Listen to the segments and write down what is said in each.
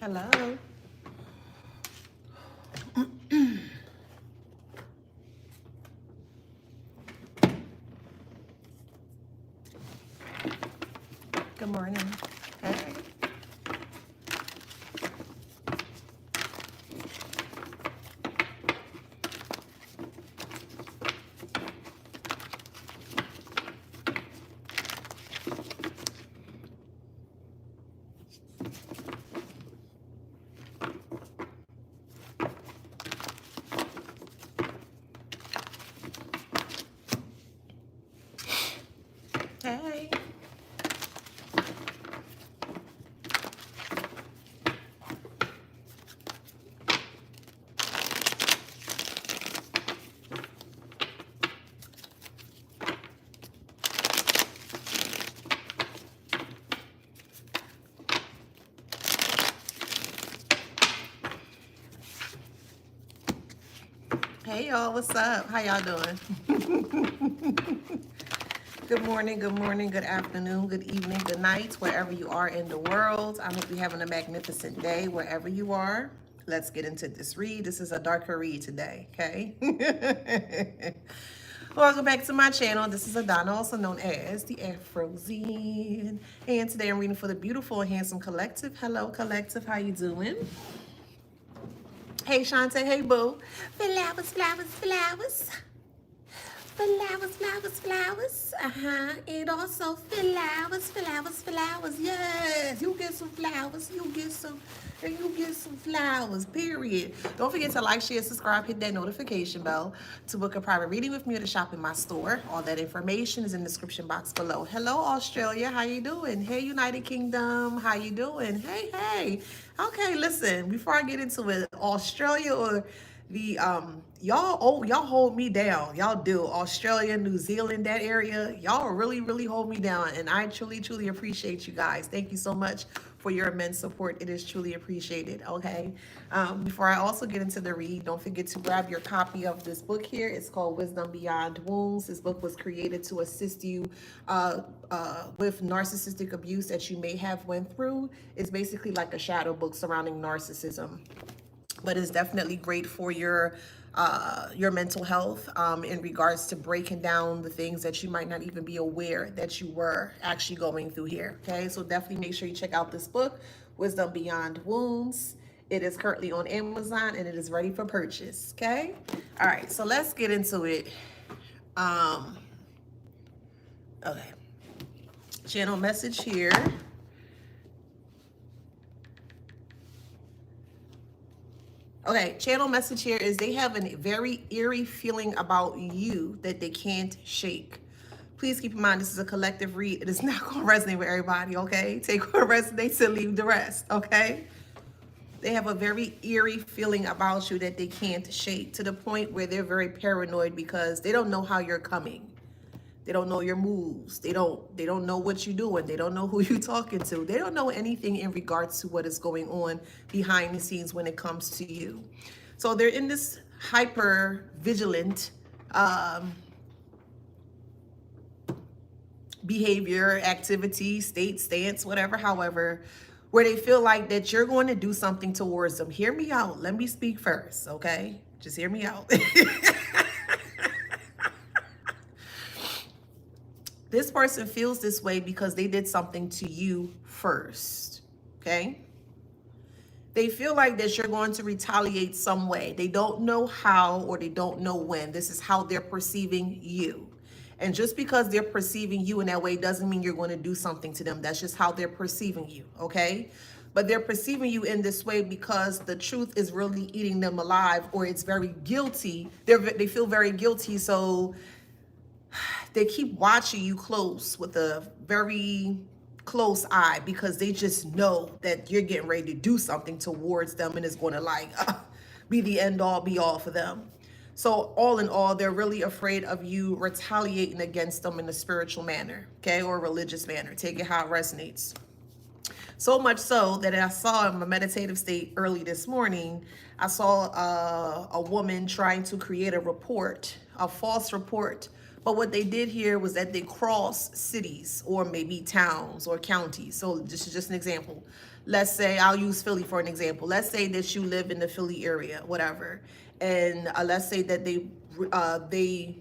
Hello. Good morning. Hey. Hey. Hey y'all, what's up? How y'all doing? Good morning, good afternoon, good evening, good night, wherever you are in the world. I hope you're having a magnificent day wherever you are. Let's get into this read. This is a darker read today, okay? Welcome back to my channel. This is Adana, also known as the Afrozine. And today I'm reading for the beautiful and handsome collective. Hello, collective. How you doing? Hey, Shantae. Hey, boo. Flowers, flowers, flowers. Flowers, flowers, flowers. And also flowers, flowers, flowers. Yes, you get some flowers. You get some flowers. Period. Don't forget to like, share, subscribe, hit that notification bell to book a private reading with me or to shop in my store. All that information is in the description box below. Hello, Australia. How you doing? Hey, United Kingdom. How you doing? Hey, hey. Okay, listen. Before I get into it, Australia or the y'all hold me down. Y'all do. Australia, New Zealand, that area, y'all really hold me down, and I truly appreciate you guys. Thank you so much for your immense support. It is truly appreciated. Okay, before I also get into the read, don't forget to grab your copy of this book here. It's called Wisdom Beyond Wounds. This book was created to assist you with narcissistic abuse that you may have went through. It's basically like a shadow book surrounding narcissism, but it's definitely great for your mental health in regards to breaking down the things that you might not even be aware that you were actually going through here. Okay, so definitely make sure you check out this book, Wisdom Beyond Wounds. It is currently on Amazon and it is ready for purchase. Okay, all right, so let's get into it. Okay, channel message here. Okay, channel message here is they have a very eerie feeling about you that they can't shake. Please keep in mind, this is a collective read. It is not going to resonate with everybody, okay? Take what resonates and leave the rest, okay? They have a very eerie feeling about you that they can't shake, to the point where they're very paranoid because they don't know how you're coming. They don't know your moves. They don't know what you're doing. They don't know who you're talking to. They don't know anything in regards to what is going on behind the scenes when it comes to you. So they're in this hyper vigilant behavior, activity, state, stance, whatever, however, where they feel like that you're going to do something towards them. Hear me out. Let me speak first, okay? Just hear me out. This person feels this way because they did something to you first, okay? They feel like that you're going to retaliate some way. They don't know how or they don't know when. This is how they're perceiving you. And just because they're perceiving you in that way doesn't mean you're going to do something to them. That's just how they're perceiving you, okay? But they're perceiving you in this way because the truth is really eating them alive, or it's very guilty. They feel very guilty, so they keep watching you close with a very close eye because they just know that you're getting ready to do something towards them and it's going to like be the end all be all for them. So all in all, they're really afraid of you retaliating against them in a spiritual manner, okay, or a religious manner. Take it how it resonates. So much so that I saw in my meditative state early this morning, I saw a woman trying to create a report, a false report But what they did here was that they crossed cities or maybe towns or counties. So this is just an example. Let's say, I'll use Philly for an example. Let's say that you live in the Philly area, whatever. And let's say that they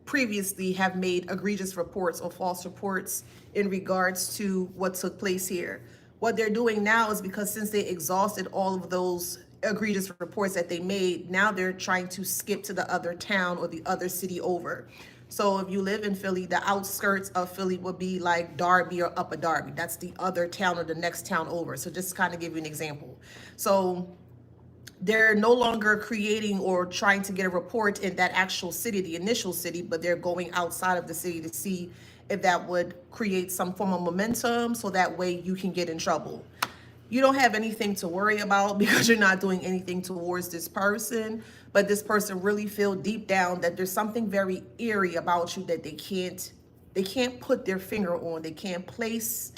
previously have made egregious reports or false reports in regards to what took place here. What they're doing now is, because since they exhausted all of those egregious reports that they made, now they're trying to skip to the other town or the other city over. So if you live in Philly, the outskirts of Philly would be like Darby or Upper Darby. That's the other town or the next town over. So just kind of give you an example. So they're no longer creating or trying to get a report in that actual city, the initial city, but they're going outside of the city to see if that would create some form of momentum, so that way you can get in trouble. You don't have anything to worry about because you're not doing anything towards this person, but this person really feel deep down that there's something very eerie about you that they can't put their finger on. They can't place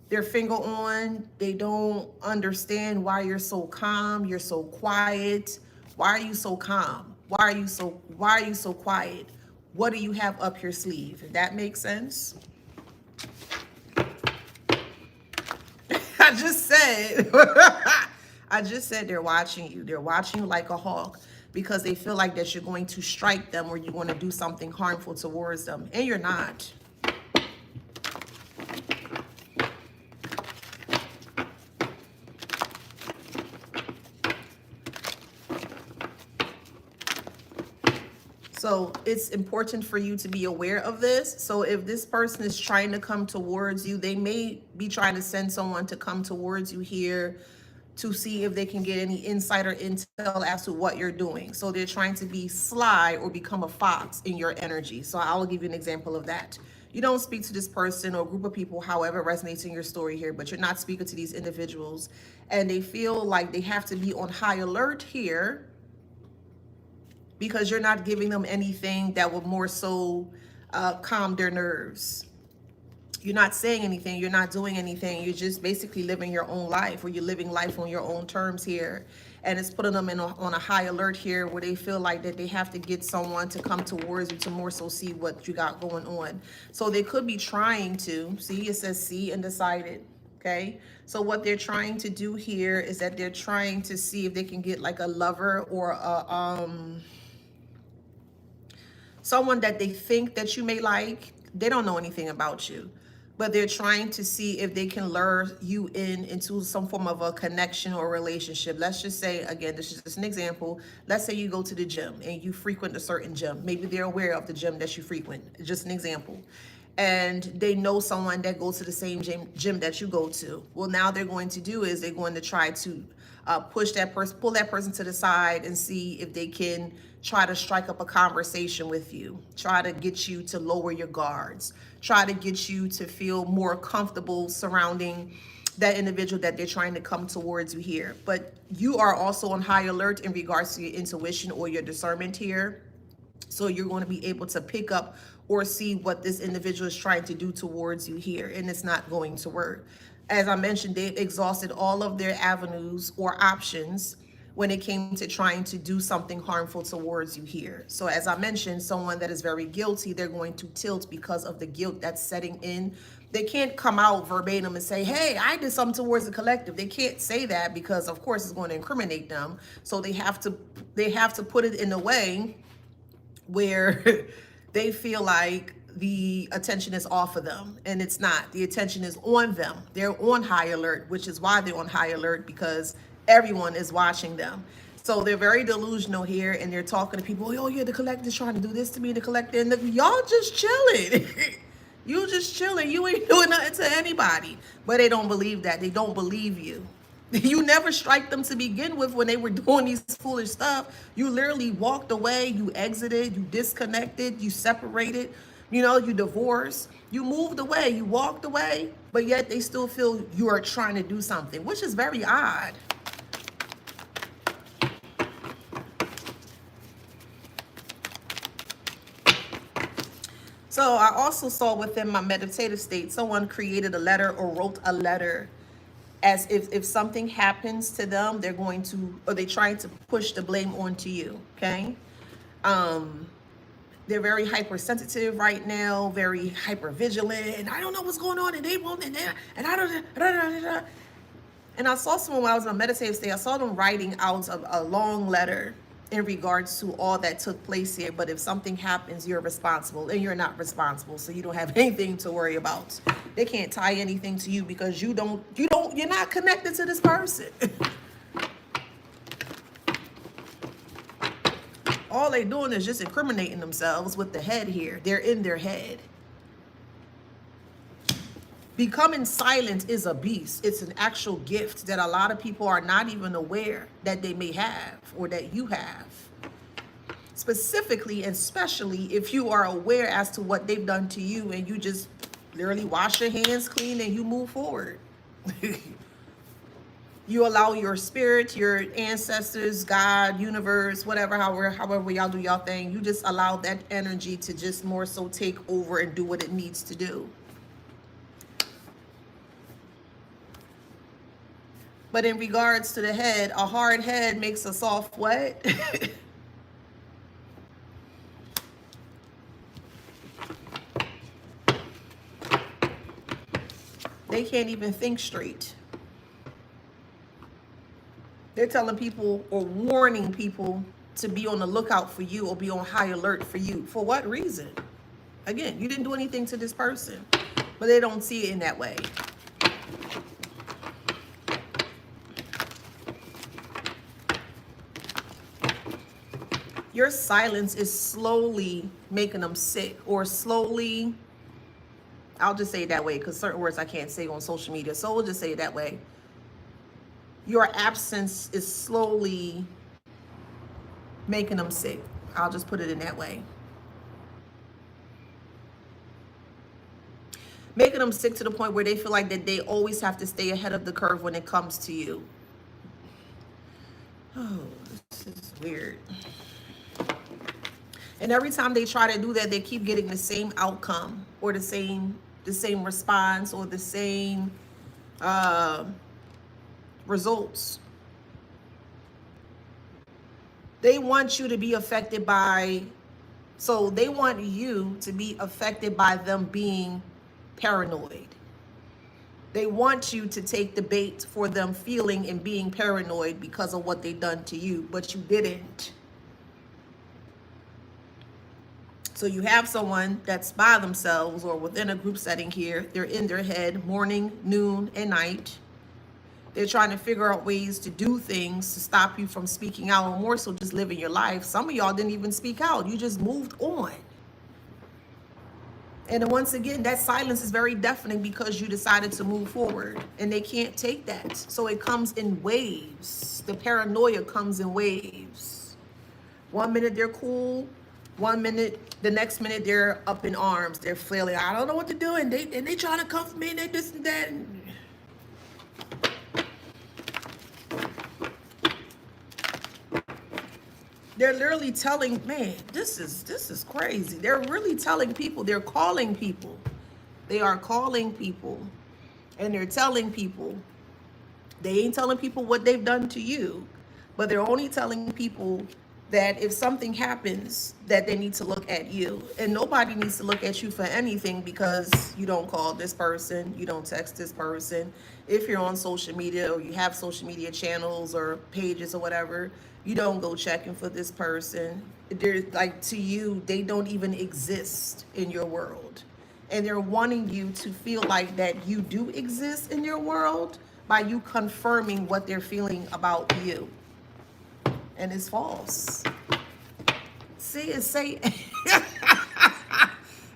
their finger on. They don't understand why you're so calm, you're so quiet. Why are you so calm? Why are you so quiet? What do you have up your sleeve? If that makes sense. I just said they're watching you. They're watching you like a hawk because they feel like that you're going to strike them or you're going to do something harmful towards them, and you're not. So it's important for you to be aware of this. So if this person is trying to come towards you, they may be trying to send someone to come towards you here to see if they can get any insider intel as to what you're doing. So they're trying to be sly or become a fox in your energy. So I'll give you an example of that. You don't speak to this person or group of people, however resonates in your story here, but you're not speaking to these individuals, and they feel like they have to be on high alert here because you're not giving them anything that will more so calm their nerves. You're not saying anything, you're not doing anything, you're just basically living your own life, or you're living life on your own terms here. And it's putting them on a high alert here where they feel like that they have to get someone to come towards you to more so see what you got going on. So they could be trying to, see it says see and decided, okay? So what they're trying to do here is that they're trying to see if they can get like a lover or a, someone that they think that you may like. They don't know anything about you, but they're trying to see if they can lure you into some form of a connection or relationship. Let's just say, again, this is just an example. Let's say you go to the gym and you frequent a certain gym. Maybe they're aware of the gym that you frequent, just an example. And they know someone that goes to the same gym that you go to. Well, now they're going to do is they're going to try to push that person, pull that person to the side and see if they can try to strike up a conversation with you, try to get you to lower your guards, try to get you to feel more comfortable surrounding that individual that they're trying to come towards you here. But you are also on high alert in regards to your intuition or your discernment here. So you're going to be able to pick up or see what this individual is trying to do towards you here, and it's not going to work. As I mentioned, they've exhausted all of their avenues or options when it came to trying to do something harmful towards you here. So as I mentioned, someone that is very guilty, they're going to tilt because of the guilt that's setting in. They can't come out verbatim and say, hey, I did something towards the collective. They can't say that because of course it's going to incriminate them. So they have to put it in a way where they feel like the attention is off of them, and it's not. The attention is on them. They're on high alert, which is why they're on high alert, because everyone is watching them. So they're very delusional here, and they're talking to people, oh yeah, the collective is trying to do this to me, the collective, and y'all just chilling. You just chilling. You ain't doing nothing to anybody. But they don't believe that. They don't believe you. You never strike them to begin with when they were doing these foolish stuff. You literally walked away, you exited, you disconnected, you separated, you divorced, you moved away, you walked away, but yet they still feel you are trying to do something, which is very odd. So I also saw within my meditative state, someone created a letter or wrote a letter as if something happens to them, they're going to, or they're trying to push the blame onto you, okay? They're very hypersensitive right now, very hyper vigilant, and I don't know what's going on, and they won't, and I don't. And I saw someone when I was on a meditative state. I saw them writing out a long letter in regards to all that took place here. But if something happens, you're responsible, and you're not responsible, so you don't have anything to worry about. They can't tie anything to you because you're not connected to this person. All they're doing is just incriminating themselves with the head here. They're in their head. Becoming silent is a beast. It's an actual gift that a lot of people are not even aware that they may have or that you have. Specifically and especially if you are aware as to what they've done to you and you just literally wash your hands clean and you move forward. You allow your spirit, your ancestors, God, universe, whatever, however y'all do y'all thing, you just allow that energy to just more so take over and do what it needs to do. But in regards to the head, a hard head makes a soft what? They can't even think straight. They're telling people or warning people to be on the lookout for you or be on high alert for you. For what reason? Again, you didn't do anything to this person, but they don't see it in that way. Your silence is slowly making them sick, or slowly, I'll just say it that way because certain words I can't say on social media, so we'll just say it that way. Your absence is slowly making them sick. I'll just put it in that way. Making them sick to the point where they feel like that they always have to stay ahead of the curve when it comes to you. Oh, this is weird. And every time they try to do that, they keep getting the same outcome or the same response or the same results. They want you to be affected by, so they want you to be affected by them being paranoid. They want you to take the bait for them feeling and being paranoid because of what they've done to you, but you didn't. So you have someone that's by themselves or within a group setting here. They're in their head morning, noon, and night. They're trying to figure out ways to do things to stop you from speaking out, or more so just living your life. Some of y'all didn't even speak out. You just moved on. And then once again, that silence is very deafening because you decided to move forward and they can't take that. So it comes in waves. The paranoia comes in waves. 1 minute they're cool. 1 minute, the next minute they're up in arms. They're flailing. I don't know what to do. And they trying to come for me and they this and that. They're literally telling, man, this is crazy. They're really telling people, they're calling people. They are calling people and they're telling people. They ain't telling people what they've done to you, but they're only telling people that if something happens, that they need to look at you. And nobody needs to look at you for anything because you don't call this person, you don't text this person. If you're on social media or you have social media channels or pages or whatever, you don't go checking for this person. They're like, to you, they don't even exist in your world. And they're wanting you to feel like that you do exist in your world by you confirming what they're feeling about you. And it's false. See, it's say,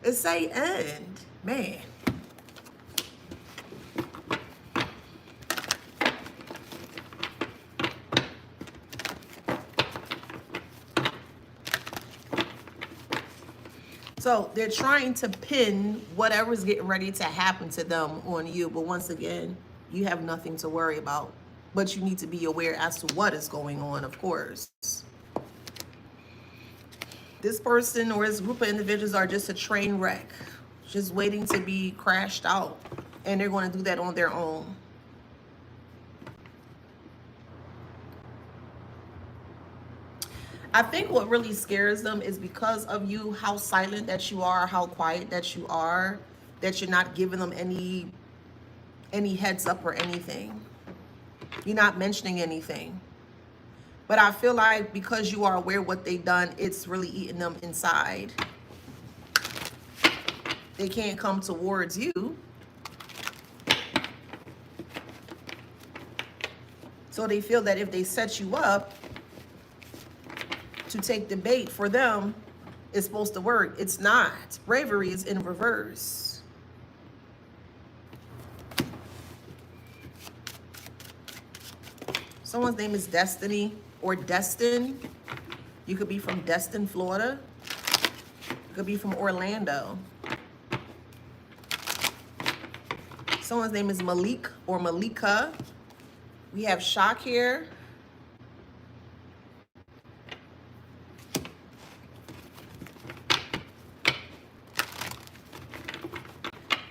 it's say end, man. So they're trying to pin whatever's getting ready to happen to them on you. But once again, you have nothing to worry about. But you need to be aware as to what is going on, of course. This person or this group of individuals are just a train wreck, just waiting to be crashed out. And they're going to do that on their own. I think what really scares them is because of you, how silent that you are, how quiet that you are, that you're not giving them any heads up or anything. You're not mentioning anything. But I feel like because you are aware what they've done, it's really eating them inside. They can't come towards you. So they feel that if they set you up to take the bait for them, it's supposed to work. It's not. Bravery is in reverse. Someone's name is Destiny or Destin. You could be from Destin, Florida. You could be from Orlando. Someone's name is Malik or Malika. We have shock here.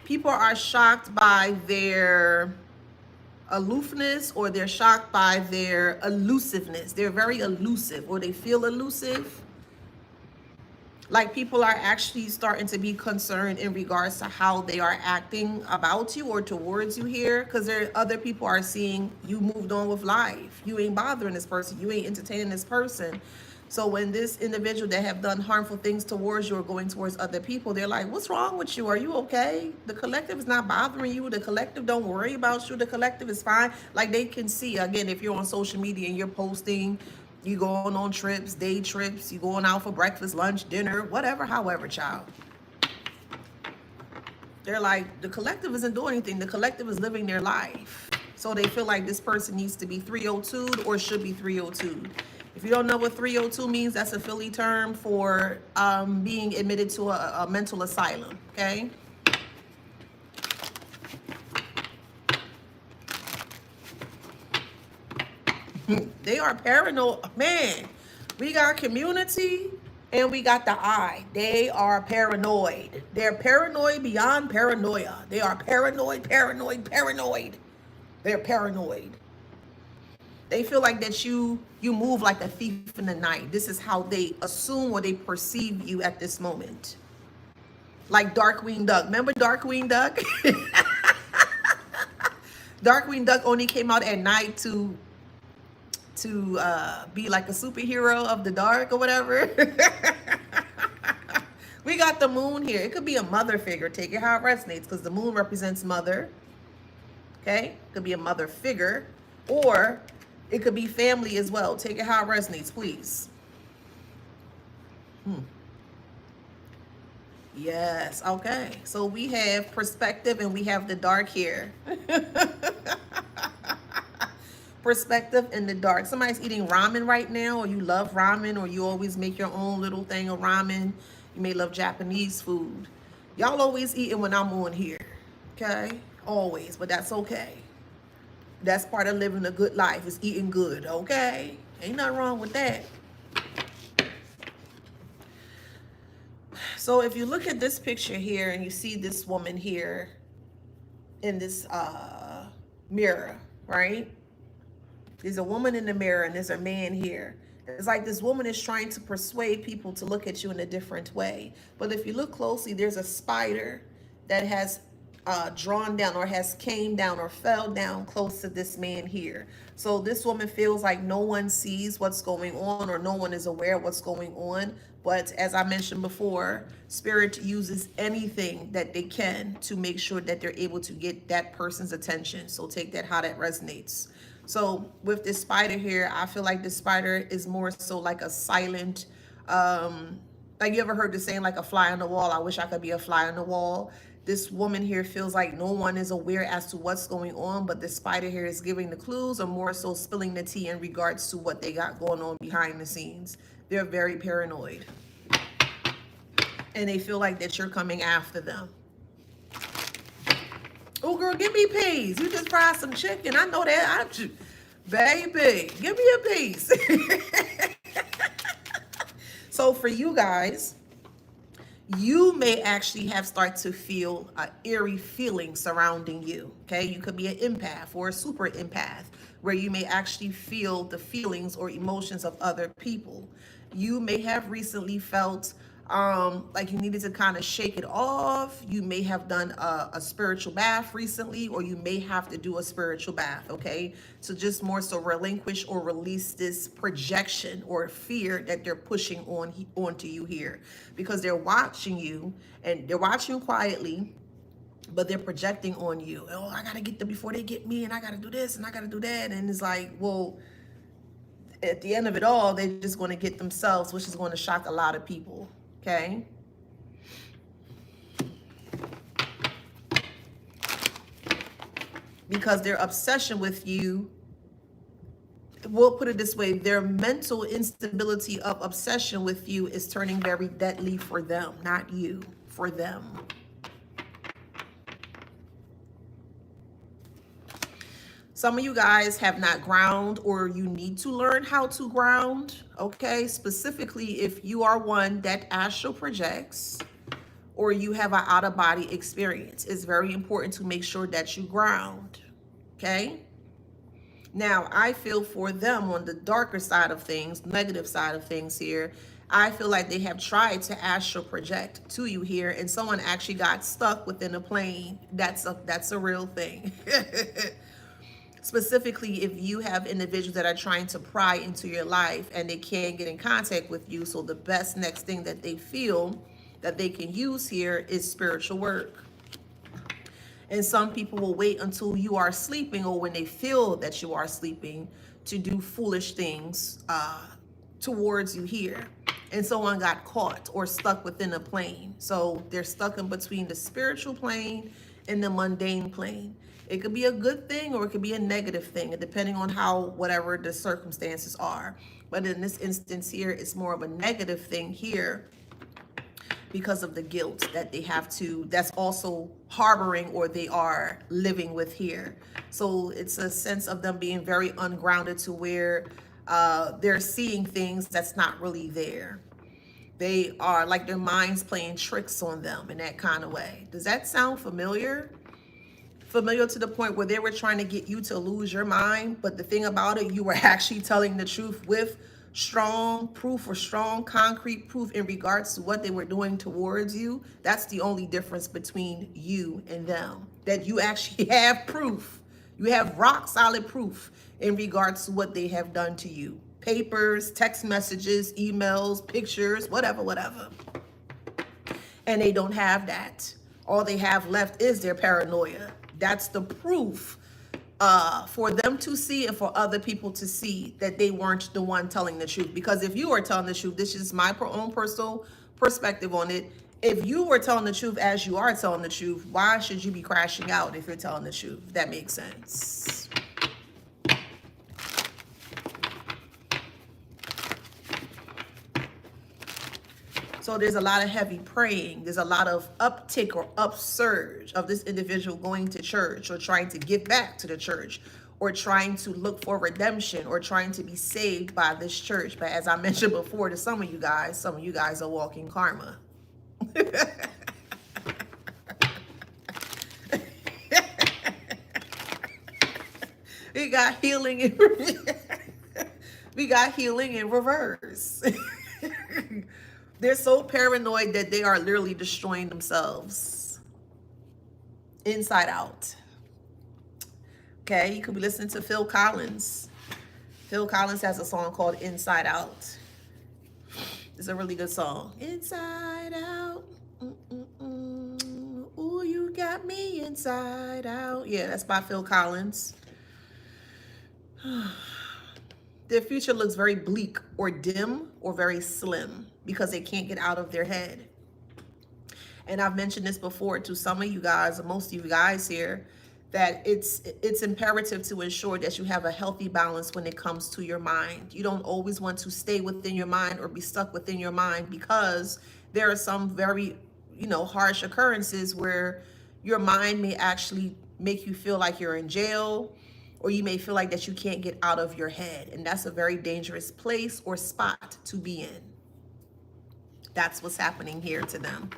People are shocked by their aloofness, or they're shocked by their elusiveness. They're very elusive, or they feel elusive. Like people are actually starting to be concerned in regards to how they are acting about you or towards you here, because there other people are seeing you moved on with life. You ain't bothering this person. You ain't entertaining this person. So when this individual that have done harmful things towards you or going towards other people, they're like, what's wrong with you? Are you okay? The collective is not bothering you. The collective don't worry about you. The collective is fine. Like they can see, again, if you're on social media and you're posting, you going on trips, day trips, you going out for breakfast, lunch, dinner, whatever, however, child. They're like, the collective isn't doing anything. The collective is living their life. So they feel like this person needs to be 302'd or should be 302'd. If you don't know what 302 means, that's a Philly term for being admitted to a mental asylum, okay? They are paranoid. Man, we got community and we got the I. They are paranoid. They're paranoid beyond paranoia. They are paranoid, paranoid, paranoid. They're paranoid. They feel like that you move like a thief in the night. This is how they assume or they perceive you at this moment. Like Darkwing Duck. Remember Darkwing Duck? Darkwing Duck only came out at night to be like a superhero of the dark or whatever. We got the moon here. It could be a mother figure. Take it how it resonates, because the moon represents mother. Okay? It could be a mother figure, or it could be family as well. Take it how it resonates, please. Yes, okay. So we have perspective and we have the dark here. Perspective in the dark. Somebody's eating ramen right now, or you love ramen, or you always make your own little thing of ramen. You may love Japanese food. Y'all always eating when I'm on here, okay? Always, but that's okay. That's part of living a good life, is eating good, okay? Ain't nothing wrong with that. So if you look at this picture here and you see this woman here in this mirror, right? There's a woman in the mirror and there's a man here. It's like this woman is trying to persuade people to look at you in a different way. But if you look closely, there's a spider that has drawn down or has came down or fell down close to this man here. So this woman feels like no one sees what's going on, or no one is aware of what's going on. But as I mentioned before, Spirit uses anything that they can to make sure that they're able to get that person's attention. So take that how that resonates. So with this spider here, I feel like this spider is more so like a silent, like you ever heard the saying like a fly on the wall? I wish I could be a fly on the wall. This woman here feels like no one is aware as to what's going on, but the spider here is giving the clues, or more so spilling the tea in regards to what they got going on behind the scenes. They're very paranoid. And they feel like that you're coming after them. Oh, girl, give me peas. You just fried some chicken. I know that. Baby, give me a piece. So for you guys, you may actually have started to feel an eerie feeling surrounding you. Okay, you could be an empath or a super empath, where you may actually feel the feelings or emotions of other people. You may have recently felt like you needed to kind of shake it off. You may have done a spiritual bath recently, or you may have to do a spiritual bath, okay? So just more so relinquish or release this projection or fear that they're pushing onto you here, because they're watching you, and they're watching you quietly, but they're projecting on you. Oh, I gotta get them before they get me, and I gotta do this and I gotta do that. And it's like, well, at the end of it all, they're just going to get themselves, which is going to shock a lot of people. Okay. Because their obsession with you, we'll put it this way, their mental instability of obsession with you is turning very deadly for them, not you, for them. Some of you guys have not ground, or you need to learn how to ground, okay? Specifically, if you are one that astral projects or you have an out-of-body experience, it's very important to make sure that you ground, okay? Now, I feel for them on the darker side of things, negative side of things here, I feel like they have tried to astral project to you here, and someone actually got stuck within a plane. That's a real thing. Specifically, if you have individuals that are trying to pry into your life and they can't get in contact with you, so the best next thing that they feel that they can use here is spiritual work. And some people will wait until you are sleeping, or when they feel that you are sleeping, to do foolish things towards you here. And someone got caught or stuck within a plane. So they're stuck in between the spiritual plane and the mundane plane. It could be a good thing or it could be a negative thing, depending on how, whatever the circumstances are. But in this instance here, it's more of a negative thing here because of the guilt that they have to, that's also harboring or they are living with here. So it's a sense of them being very ungrounded to where they're seeing things that's not really there. They are like their mind's playing tricks on them in that kind of way. Does that sound familiar? Familiar to the point where they were trying to get you to lose your mind, but the thing about it, you were actually telling the truth with strong proof or strong concrete proof in regards to what they were doing towards you. That's the only difference between you and them, that you actually have proof. You have rock solid proof in regards to what they have done to you. Papers, text messages, emails, pictures, whatever. And they don't have that. All they have left is their paranoia. That's the proof for them to see and for other people to see that they weren't the one telling the truth. Because if you are telling the truth, this is my own personal perspective on it. If you were telling the truth as you are telling the truth, why should you be crashing out if you're telling the truth? If that makes sense. So there's a lot of heavy praying. There's a lot of uptick or upsurge of this individual going to church or trying to give back to the church or trying to look for redemption or trying to be saved by this church. But as I mentioned before to some of you guys are walking karma. We got healing in reverse. They're so paranoid that they are literally destroying themselves inside out. Okay, you could be listening to Phil Collins. Phil Collins has a song called Inside Out. It's a really good song. Inside out. Ooh, you got me inside out. Yeah, that's by Phil Collins. Their future looks very bleak or dim or very slim because they can't get out of their head. And I've mentioned this before to some of you guys, or most of you guys here, that it's imperative to ensure that you have a healthy balance when it comes to your mind. You don't always want to stay within your mind or be stuck within your mind, because there are some very, harsh occurrences where your mind may actually make you feel like you're in jail, or you may feel like that you can't get out of your head. And that's a very dangerous place or spot to be in. That's what's happening here to them.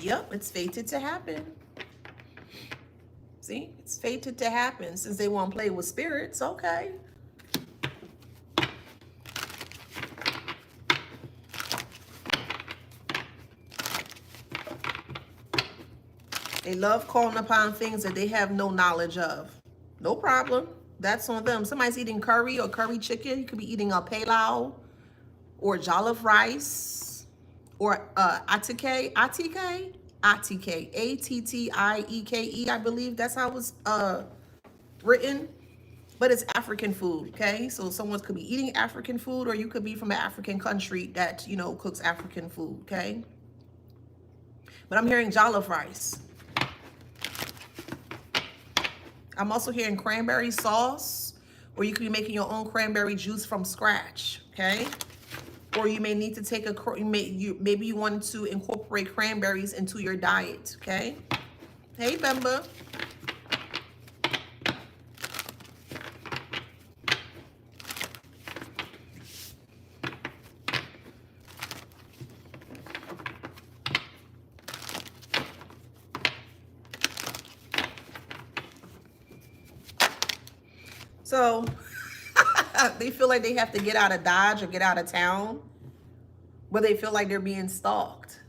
Yep, it's fated to happen. See, it's fated to happen since they won't play with spirits. Okay. They love calling upon things that they have no knowledge of. No problem. That's on them. Somebody's eating curry or curry chicken. You could be eating a pilau or jollof rice or atike, A-T-T-I-E-K-E, I believe that's how it's written. But it's African food, okay? So someone could be eating African food, or you could be from an African country that, you know, cooks African food, okay? But I'm hearing jollof rice. I'm also hearing cranberry sauce, or you could be making your own cranberry juice from scratch, okay? Or you may need to take maybe you wanted to incorporate cranberries into your diet, okay? Hey, Bemba. So they feel like they have to get out of Dodge or get out of town, where they feel like they're being stalked.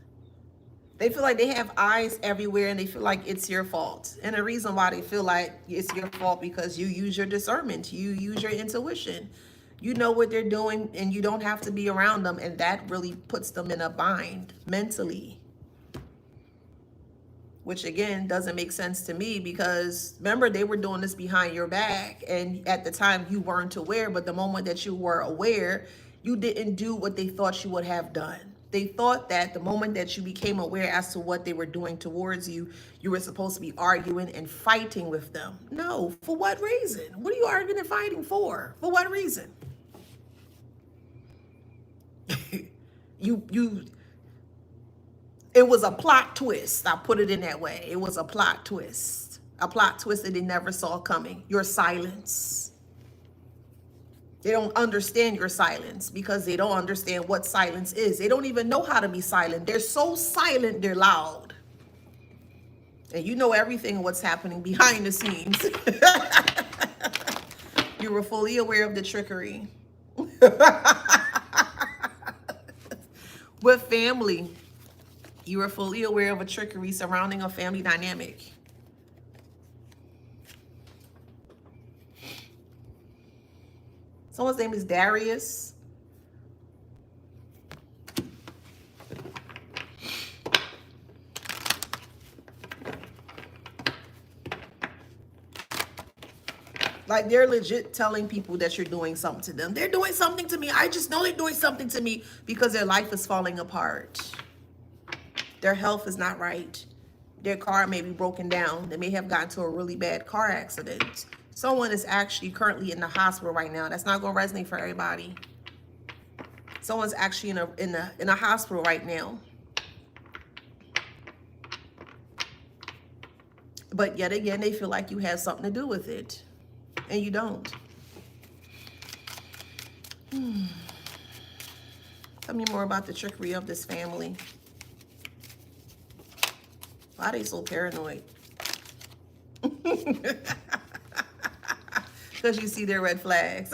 They feel like they have eyes everywhere and they feel like it's your fault. And the reason why they feel like it's your fault, because you use your discernment, you use your intuition. You know what they're doing and you don't have to be around them, and that really puts them in a bind mentally. Which again doesn't make sense to me, because remember, they were doing this behind your back, and at the time you weren't aware, but the moment that you were aware, you didn't do what they thought you would have done. They thought that the moment that you became aware as to what they were doing towards you, you were supposed to be arguing and fighting with them. No, for what reason? What are you arguing and fighting for? For what reason? It was a plot twist. I put it in that way. It was a plot twist. A plot twist that they never saw coming. Your silence. They don't understand your silence because they don't understand what silence is. They don't even know how to be silent. They're so silent, they're loud. And you know everything what's happening behind the scenes. You were fully aware of the trickery. With family. You are fully aware of a trickery surrounding a family dynamic. Someone's name is Darius. Like, they're legit telling people that you're doing something to them. They're doing something to me. I just know they're doing something to me, because their life is falling apart. Their health is not right. Their car may be broken down. They may have gotten to a really bad car accident. Someone is actually currently in the hospital right now. That's not going to resonate for everybody. Someone's actually in a hospital right now. But yet again, they feel like you have something to do with it. And you don't. Tell me more about the trickery of this family. Why are they so paranoid? Because you see their red flags.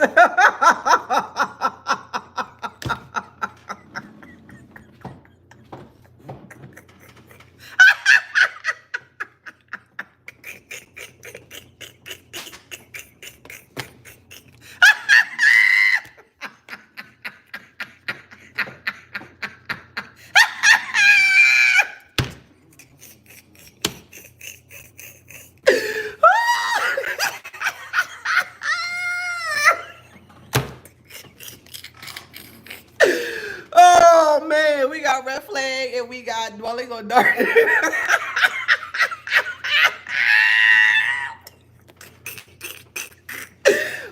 We got red flag and we got dwelling on darkness.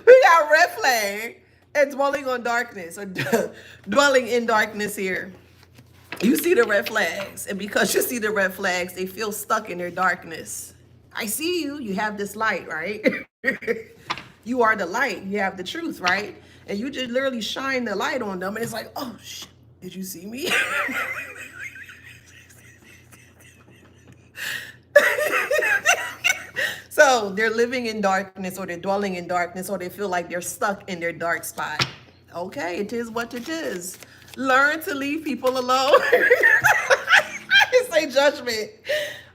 We got red flag and dwelling on darkness, or dwelling in darkness here. You see the red flags, and because you see the red flags, they feel stuck in their darkness. I see you. You have this light, right? You are the light. You have the truth, right? And you just literally shine the light on them, and it's like, oh, shit. Did you see me? So So they're living in darkness, or they're dwelling in darkness, or they feel like they're stuck in their dark spot. Okay, it is what it is. Learn to leave people alone. I say judgment.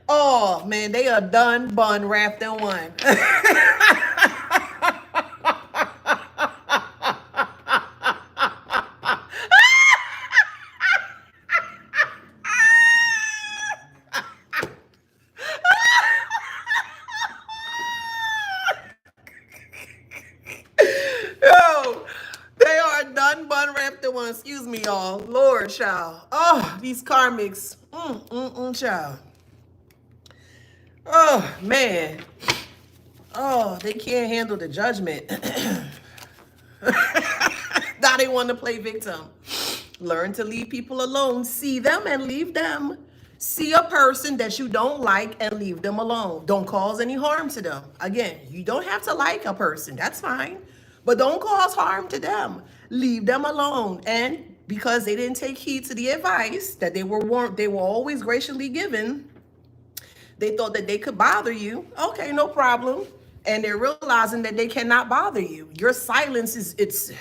Oh man, they are done, bun, wrapped in one. Yo, they are done, bun, wrapped in one. Excuse me, y'all. Lord, child. Oh, these karmics. Child. Oh, man. Oh, they can't handle the judgment. Now they want to play victim. Learn to leave people alone. See them and leave them. See a person that you don't like and leave them alone. Don't cause any harm to them. Again, you don't have to like a person. That's fine. But don't cause harm to them. Leave them alone. And because they didn't take heed to the advice that they were always graciously given, they thought that they could bother you. Okay, no problem. And they're realizing that they cannot bother you. Your silence it's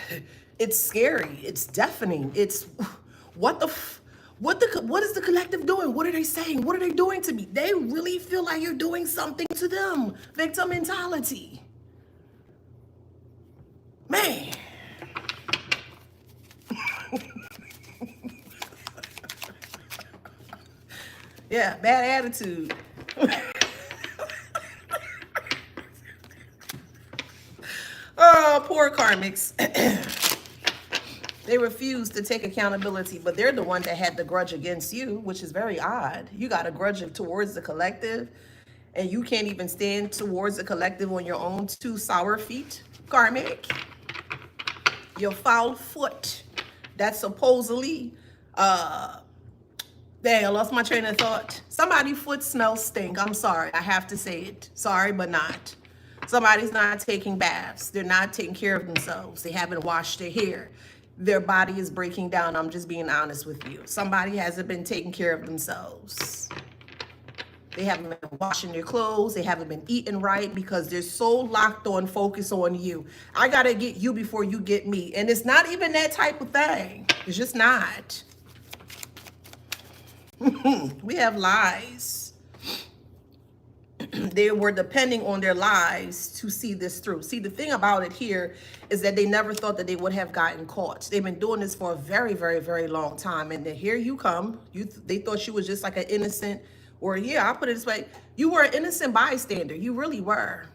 scary. It's deafening. It's what is the collective doing? What are they saying? What are they doing to me? They really feel like you're doing something to them. Victim mentality. Man. Yeah, bad attitude. Oh, poor karmics. They refuse to take accountability, but they're the one that had the grudge against you, which is very odd. You got a grudge towards the collective, and you can't even stand towards the collective on your own two sour feet. Karmic. Your foul foot. That's supposedly, dang, I lost my train of thought. Somebody's foot smells stink. I'm sorry. I have to say it. Sorry, but not. Somebody's not taking baths. They're not taking care of themselves. They haven't washed their hair. Their body is breaking down. I'm just being honest with you. Somebody hasn't been taking care of themselves. They haven't been washing their clothes. They haven't been eating right because they're so locked on, focus on you. I got to get you before you get me. And it's not even that type of thing. It's just not. We have lies. They were depending on their lives to see this through. See, the thing about it here is that they never thought that they would have gotten caught. They've been doing this for a very, very, very long time. And then here you come. They thought you was just like an innocent, or yeah, I'll put it this way. You were an innocent bystander. You really were.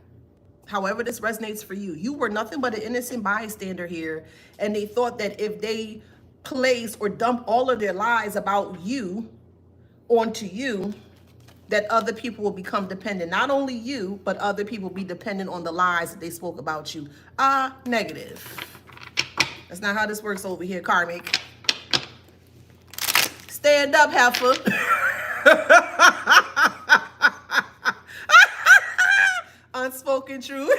However this resonates for you. You were nothing but an innocent bystander here. And they thought that if they place or dump all of their lies about you onto you, that other people will become dependent. Not only you, but other people will be dependent on the lies that they spoke about you. Negative. That's not how this works over here, Karmic. Stand up, heifer. Unspoken truth.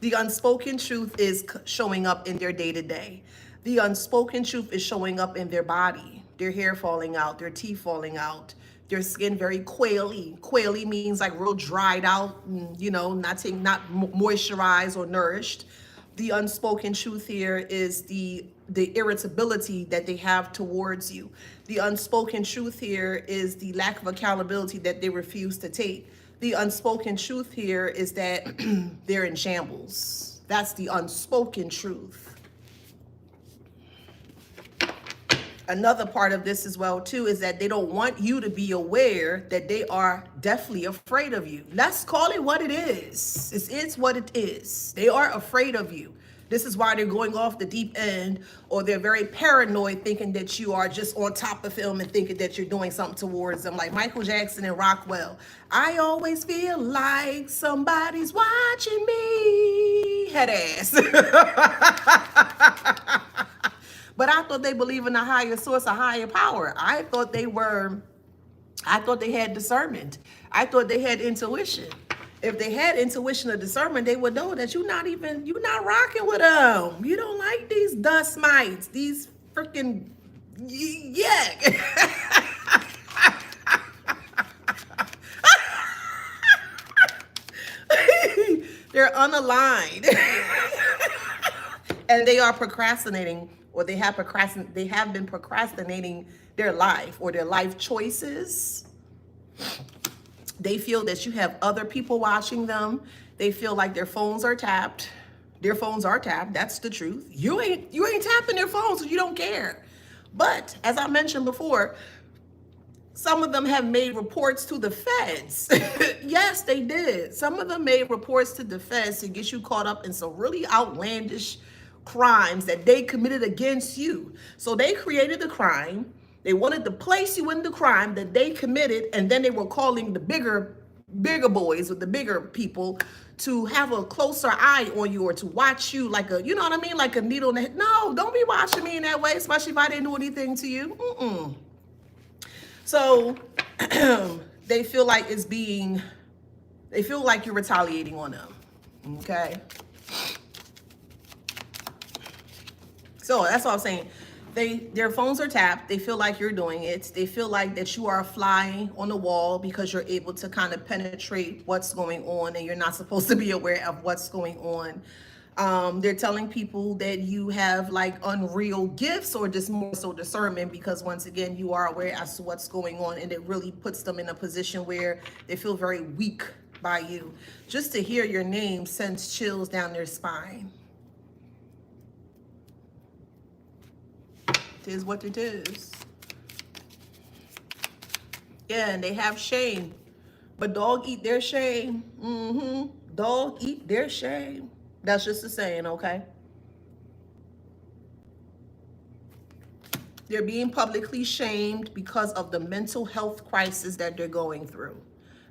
The unspoken truth is showing up in their day-to-day. The unspoken truth is showing up in their body. Their hair falling out, their teeth falling out, their skin very quaily. Quaily means like real dried out, you know, not moisturized or nourished. The unspoken truth here is the irritability that they have towards you. The unspoken truth here is the lack of accountability that they refuse to take. The unspoken truth here is that they're in shambles. That's the unspoken truth. Another part of this as well too is that they don't want you to be aware that they are definitely afraid of you. Let's call it what it is. It's what it is. They are afraid of you. This is why they're going off the deep end, or they're very paranoid, thinking that you are just on top of them and thinking that you're doing something towards them, like Michael Jackson and Rockwell. I always feel like somebody's watching me. Head ass. But I thought they believe in a higher source, a higher power. I thought they had discernment. I thought they had intuition. If they had intuition or discernment, they would know that you're not rocking with them. You don't like these dust mites, these freaking, yeah. They're unaligned. And they are procrastinating, or they have been procrastinating their life or their life choices. They feel that you have other people watching them. They feel like their phones are tapped. Their phones are tapped. That's the truth. You ain't tapping their phones, so you don't care. But as I mentioned before, some of them have made reports to the feds. Yes, they did. Some of them made reports to the feds to get you caught up in some really outlandish crimes that they committed against you. So they created the crime. They wanted to place you in the crime that they committed, and then they were calling the bigger boys or the bigger people to have a closer eye on you, or to watch you like a, you know what I mean, like a needle in the head. No, don't be watching me in that way, especially if I didn't do anything to you. So they feel like they feel like you're retaliating on them. Okay. So that's what I'm saying. Their phones are tapped. They feel like you're doing it. They feel like that you are a fly on the wall because you're able to kind of penetrate what's going on, and you're not supposed to be aware of what's going on. They're telling people that you have like unreal gifts, or just more so discernment, because once again, you are aware as to what's going on, and it really puts them in a position where they feel very weak by you. Just to hear your name sends chills down their spine. It is what it is. Yeah, and they have shame. But dog eat their shame. Dog eat their shame. That's just a saying, okay? They're being publicly shamed because of the mental health crisis that they're going through.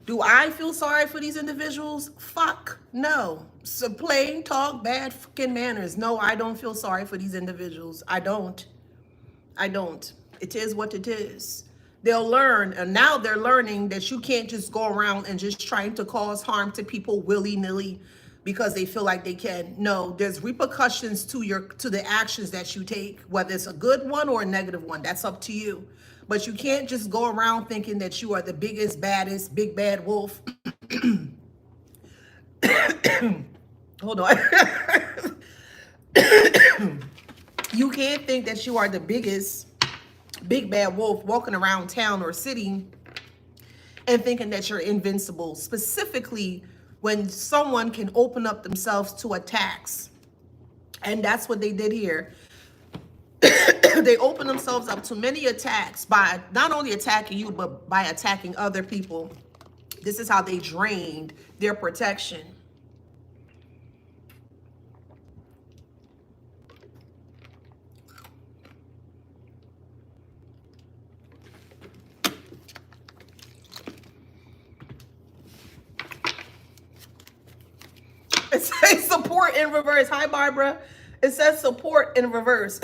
Do I feel sorry for these individuals? Fuck no. So plain talk, bad fucking manners. No, I don't feel sorry for these individuals. I don't. It is what it is. They'll learn, and now they're learning that you can't just go around and just trying to cause harm to people willy-nilly because they feel like they can. No, there's repercussions to the actions that you take, whether it's a good one or a negative one. That's up to you. But you can't just go around thinking that you are the biggest, baddest, big bad wolf. Hold on. You can't think that you are the biggest big bad wolf walking around town or city and thinking that you're invincible, specifically when someone can open up themselves to attacks. And that's what they did here. They opened themselves up to many attacks by not only attacking you, but by attacking other people. This is how they drained their protection. It says support in reverse. Hi, Barbara. It says support in reverse.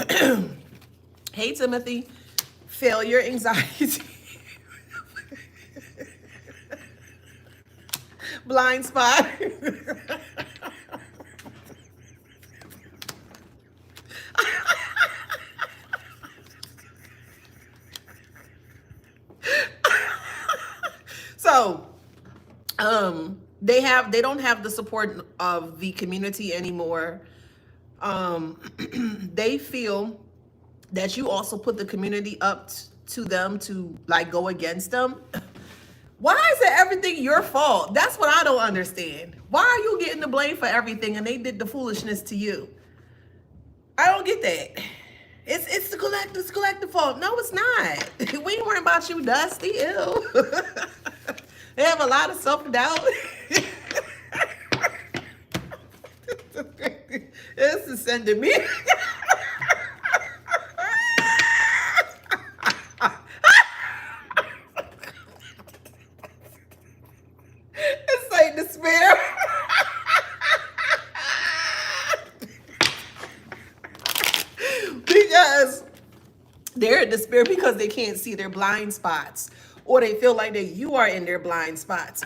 Hey, Timothy. Failure, anxiety. Blind spot. So, they don't have the support of the community anymore. They feel that you also put the community up to them to like go against them. Why is it everything your fault? That's what I don't understand. Why are you getting the blame for everything and they did the foolishness to you? I don't get that. It's the collective fault. No, it's not. We ain't worrying about you, Dusty. Ew. They have a lot of self-doubt. This is sending me. It's like despair. Because they're in despair because they can't see their blind spots, or they feel like that you are in their blind spots.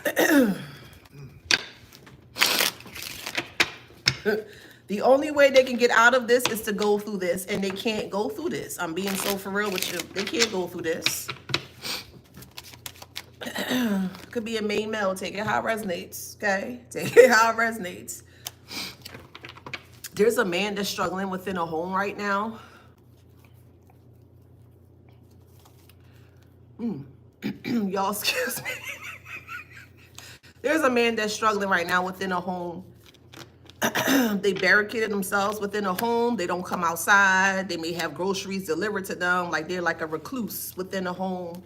The only way they can get out of this is to go through this, and they can't go through this. I'm being so for real with you. They can't go through this. Could be a main male. Take it how it resonates, okay? Take it how it resonates. There's a man that's struggling within a home right now. Y'all, excuse me. There's a man that's struggling right now within a home. They barricaded themselves within a home. They don't come outside. They may have groceries delivered to them. Like they're like a recluse within a home.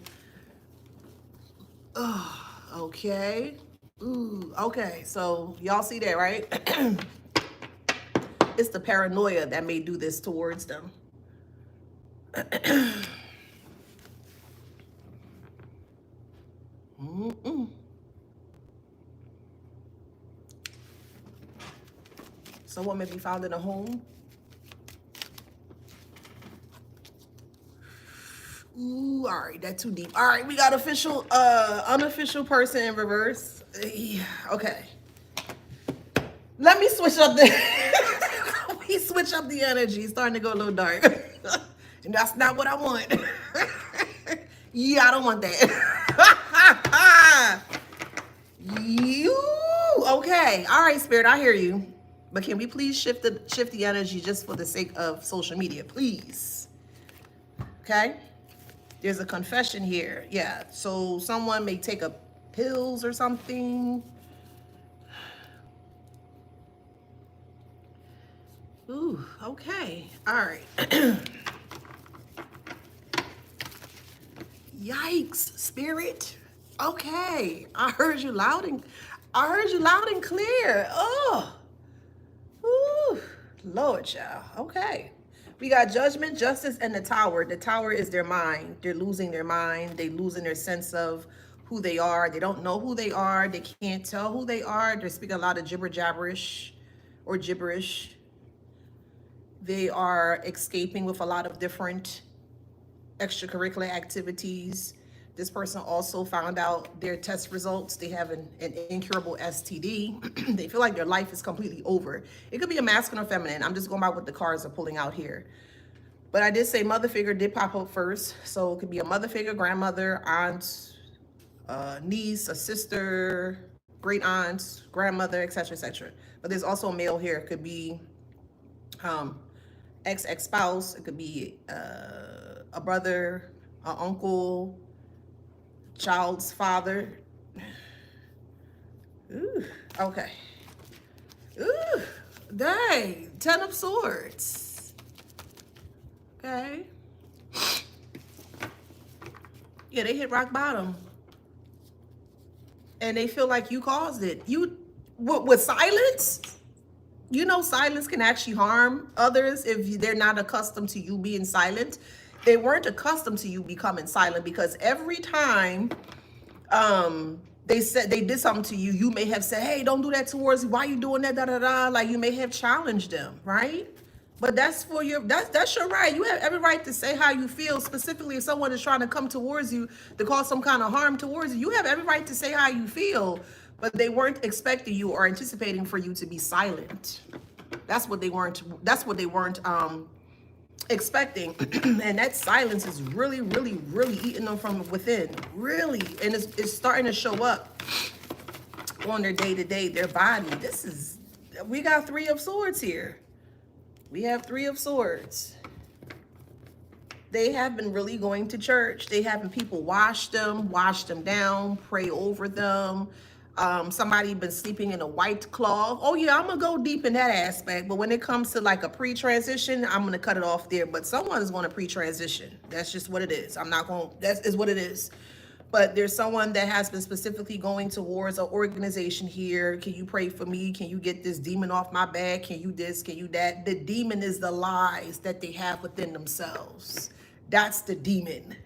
Okay. Ooh, okay. So y'all see that, right? It's the paranoia that may do this towards them. Someone may be found in a home. Ooh, all right, that's too deep. All right, we got official, unofficial person in reverse. Okay. Let me switch up the let me switch up the energy. It's starting to go a little dark. And that's not what I want. Yeah, I don't want that. You okay. All right, Spirit, I hear you. But can we please shift the energy just for the sake of social media, please? Okay? There's a confession here. Yeah. So someone may take a pills or something. Ooh, okay. All right. Yikes, Spirit. Okay. I heard you loud and clear. Oh. Ooh, Lord, child. Okay. We got judgment, justice, and the tower. The tower is their mind. They're losing their mind. They're losing their sense of who they are. They don't know who they are. They can't tell who they are. They're speaking a lot of gibberish. They are escaping with a lot of different extracurricular activities. This person also found out their test results. They have an incurable STD. They feel like their life is completely over. It could be a masculine or feminine. I'm just going by what the cards are pulling out here. But I did say mother figure did pop up first. So it could be a mother figure, grandmother, aunt, niece, a sister, great aunt, grandmother, etc., etc. But there's also a male here. It could be ex-spouse. It could be a brother, an uncle, child's father. Ooh, okay. Ooh, dang. 10 of Swords. Okay. Yeah, they hit rock bottom. And they feel like you caused it. You, with silence? You know, silence can actually harm others if they're not accustomed to you being silent. They weren't accustomed to you becoming silent because every time they said they did something to you, you may have said, hey, don't do that towards me. Why are you doing that? Da, da, da. Like you may have challenged them, right? But that's for your, that's your right. You have every right to say how you feel, specifically if someone is trying to come towards you to cause some kind of harm towards you. You have every right to say how you feel, but they weren't expecting you or anticipating for you to be silent. That's what they weren't expecting. And that silence is really, really, really eating them from within. Really. And it's starting to show up on their day-to-day, their body. We got 3 of Swords here. We have 3 of Swords. They have been really going to church. They having people wash them down, pray over them. Somebody been sleeping in a white cloth. Oh yeah, I'm gonna go deep in that aspect. But when it comes to like a pre-transition, I'm gonna cut it off there. But someone is going to pre-transition. That's just what it is. That is what it is. But there's someone that has been specifically going towards an organization here. Can you pray for me? Can you get this demon off my back? Can you this? Can you that? The demon is the lies that they have within themselves. That's the demon.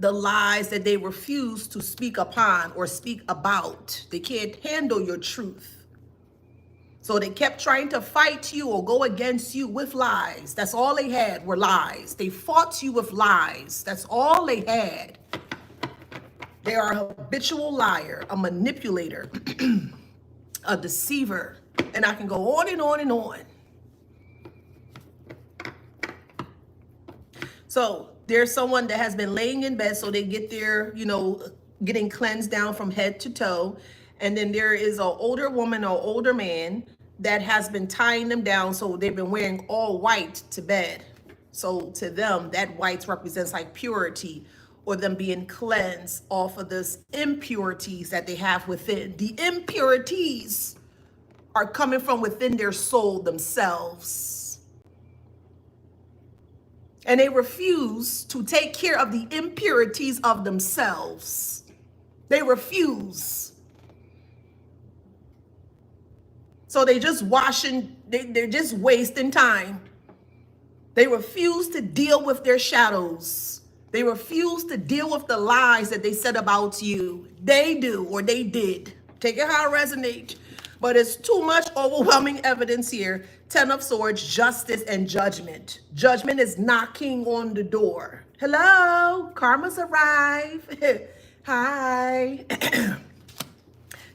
The lies that they refuse to speak upon or speak about. They can't handle your truth. So they kept trying to fight you or go against you with lies. That's all they had were lies. They fought you with lies. That's all they had. They are a habitual liar, a manipulator, a deceiver. And I can go on and on and on. So There's someone that has been laying in bed, so they get their, getting cleansed down from head to toe. And then there is an older woman or older man that has been tying them down, so they've been wearing all white to bed. So to them, that white represents like purity, or them being cleansed off of this impurities that they have within. The impurities are coming from within their soul themselves. And they refuse to take care of the impurities of themselves. They refuse. So they just they're just wasting time. They refuse to deal with their shadows. They refuse to deal with the lies that they said about you. They do, or they did. Take it how it resonates. But it's too much overwhelming evidence here. 10 of Swords, justice and judgment. Judgment is knocking on the door. Hello, karma's arrived. Hi.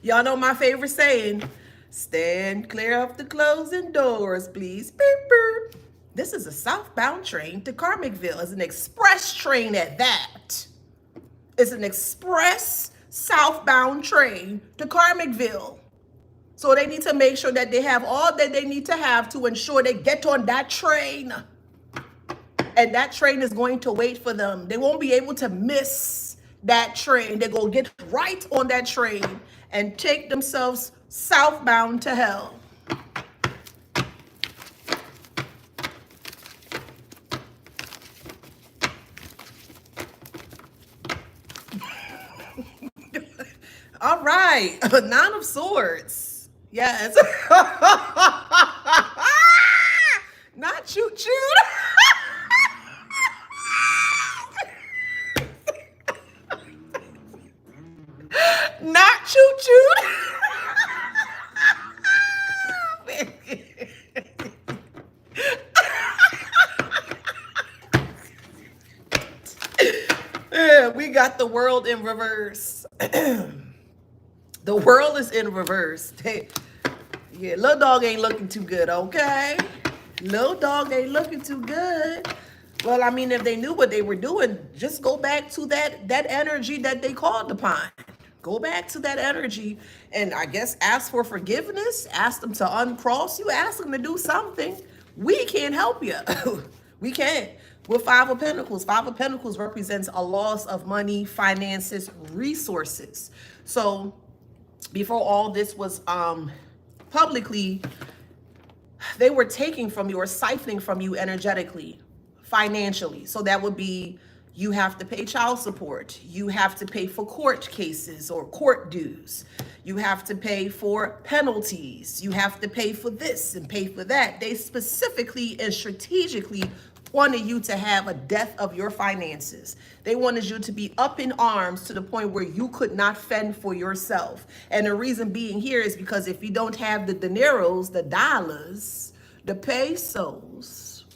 Y'all know my favorite saying, stand clear of the closing doors, please. Beep, beep. This is a southbound train to Karmicville. It's an express train at that. It's an express southbound train to Karmicville. So they need to make sure that they have all that they need to have to ensure they get on that train. And that train is going to wait for them. They won't be able to miss that train. They're going to get right on that train and take themselves southbound to hell. All right, 9 of Swords. Yes. Not choo choo. Not choo choo. Yeah, we got the world in reverse. The world is in reverse. Yeah, little dog ain't looking too good, okay? Little dog ain't looking too good. Well, I mean, if they knew what they were doing, just go back to that energy that they called upon. Go back to that energy and I guess ask for forgiveness. Ask them to uncross you. Ask them to do something. We can't help you. We can't. With 5 of Pentacles. 5 of Pentacles represents a loss of money, finances, resources. So before all this was publicly, they were taking from you or siphoning from you energetically, financially. So that would be, you have to pay child support. You have to pay for court cases or court dues. You have to pay for penalties. You have to pay for this and pay for that. They specifically and strategically wanted you to have a death of your finances. They wanted you to be up in arms to the point where you could not fend for yourself. And the reason being here is because if you don't have the dineros, the dollars, the pesos,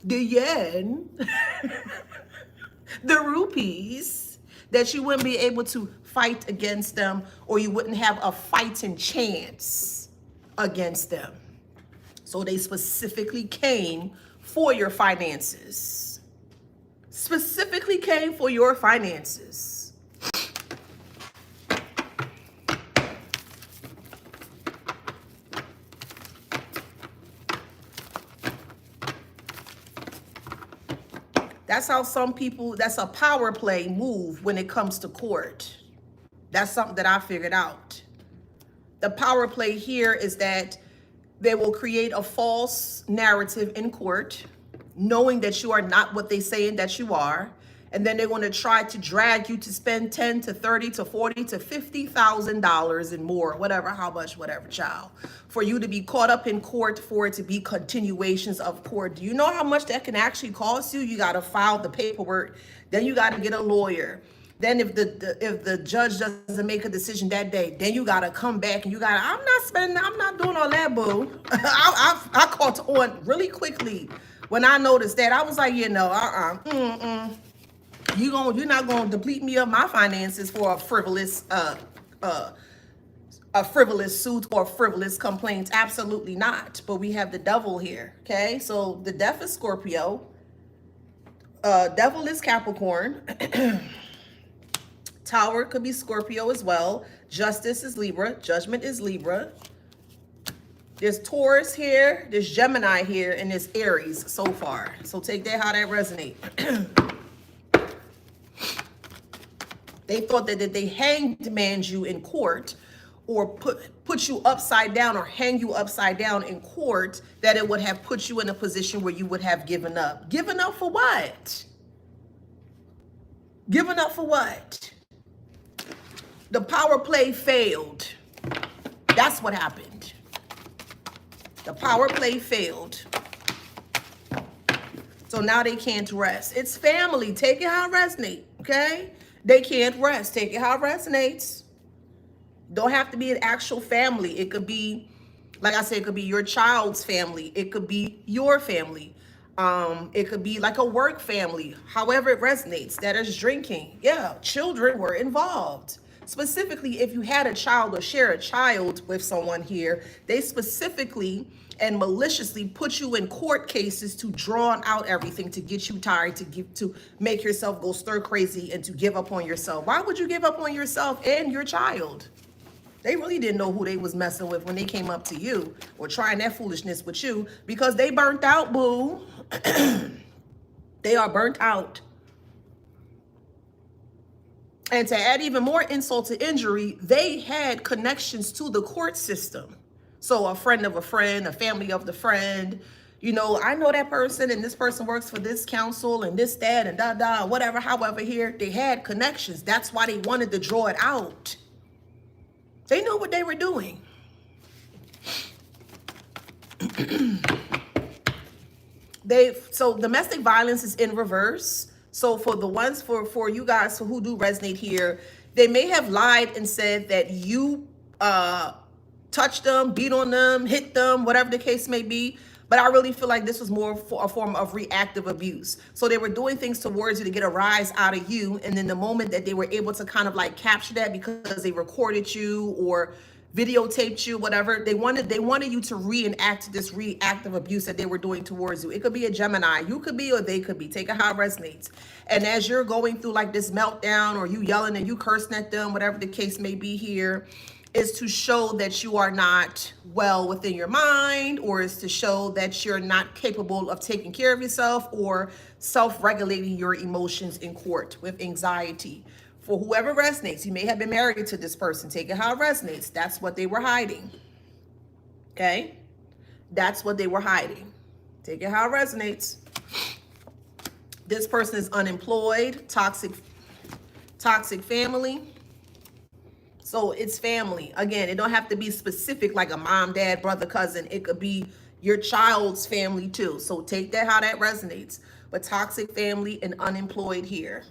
the yen, the rupees, that you wouldn't be able to fight against them, or you wouldn't have a fighting chance against them. So they specifically came for your finances. Specifically came for your finances. That's how some people, that's a power play move when it comes to court. That's something that I figured out. The power play here is that they will create a false narrative in court, knowing that you are not what they saying that you are. And then they're going to try to drag you to spend $10,000 to $30,000 to $40,000 to $50,000 and more, whatever, how much, whatever, child, for you to be caught up in court, for it to be continuations of court. Do you know how much that can actually cost you? You got to file the paperwork. Then you got to get a lawyer. Then if the judge doesn't make a decision that day, then you got to come back and you got to, I'm not doing all that, boo. I caught on really quickly when I noticed that. I was like, you're not going to deplete me of my finances for a frivolous suit or frivolous complaints. Absolutely not. But we have the devil here. Okay. So the death is Scorpio. Devil is Capricorn. Tower could be Scorpio as well. Justice is Libra. Judgment is Libra. There's Taurus here, there's Gemini here, and there's Aries so far. So take that how that resonates. They thought that they hanged you in court, or put you upside down, or hang you upside down in court, that it would have put you in a position where you would have given up. Given up for what? Given up for what? The power play failed. That's what happened. The power play failed. So now they can't rest. It's family. Take it how it resonates, okay? They can't rest. Take it how it resonates. Don't have to be an actual family. It could be, like I said, it could be your child's family. It could be your family. It could be like a work family. However it resonates. That is drinking. Yeah, children were involved. Specifically, if you had a child or share a child with someone here, they specifically and maliciously put you in court cases to draw out everything, to get you tired, to make yourself go stir crazy, and to give up on yourself. Why would you give up on yourself and your child? They really didn't know who they was messing with when they came up to you or trying that foolishness with you, because they burnt out, boo. They are burnt out. And to add even more insult to injury, they had connections to the court system. So a friend of a friend, a family of the friend, you know, I know that person, and this person works for this council and this, that, and da, whatever. However, here, they had connections. That's why they wanted to draw it out. They knew what they were doing. So domestic violence is in reverse. So for the ones, for you guys who do resonate here, they may have lied and said that you touched them, beat on them, hit them, whatever the case may be. But I really feel like this was more for a form of reactive abuse. So they were doing things towards you to get a rise out of you. And then the moment that they were able to kind of like capture that because they recorded you or videotaped you, whatever, they wanted you to reenact this reactive abuse that they were doing towards you. It could be a Gemini, you could be, or they could be. Take it how it resonates. And as you're going through like this meltdown, or you yelling and you cursing at them, whatever the case may be here, is to show that you are not well within your mind, or is to show that you're not capable of taking care of yourself or self-regulating your emotions in court with anxiety. For whoever resonates, you may have been married to this person. Take it how it resonates. That's what they were hiding. Okay? That's what they were hiding. Take it how it resonates. This person is unemployed, toxic family. So it's family. Again, it don't have to be specific like a mom, dad, brother, cousin. It could be your child's family too. So take that how that resonates. But toxic family and unemployed here.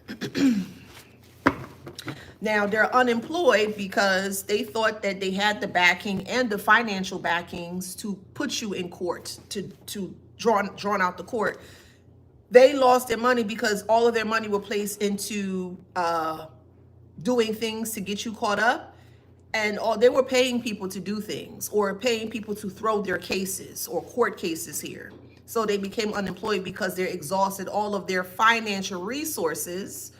Now, they're unemployed because they thought that they had the backing and the financial backings to put you in court, to drawn out the court. They lost their money because all of their money were placed into doing things to get you caught up. And they were paying people to do things, or paying people to throw their cases or court cases here. So they became unemployed because they're exhausted all of their financial resources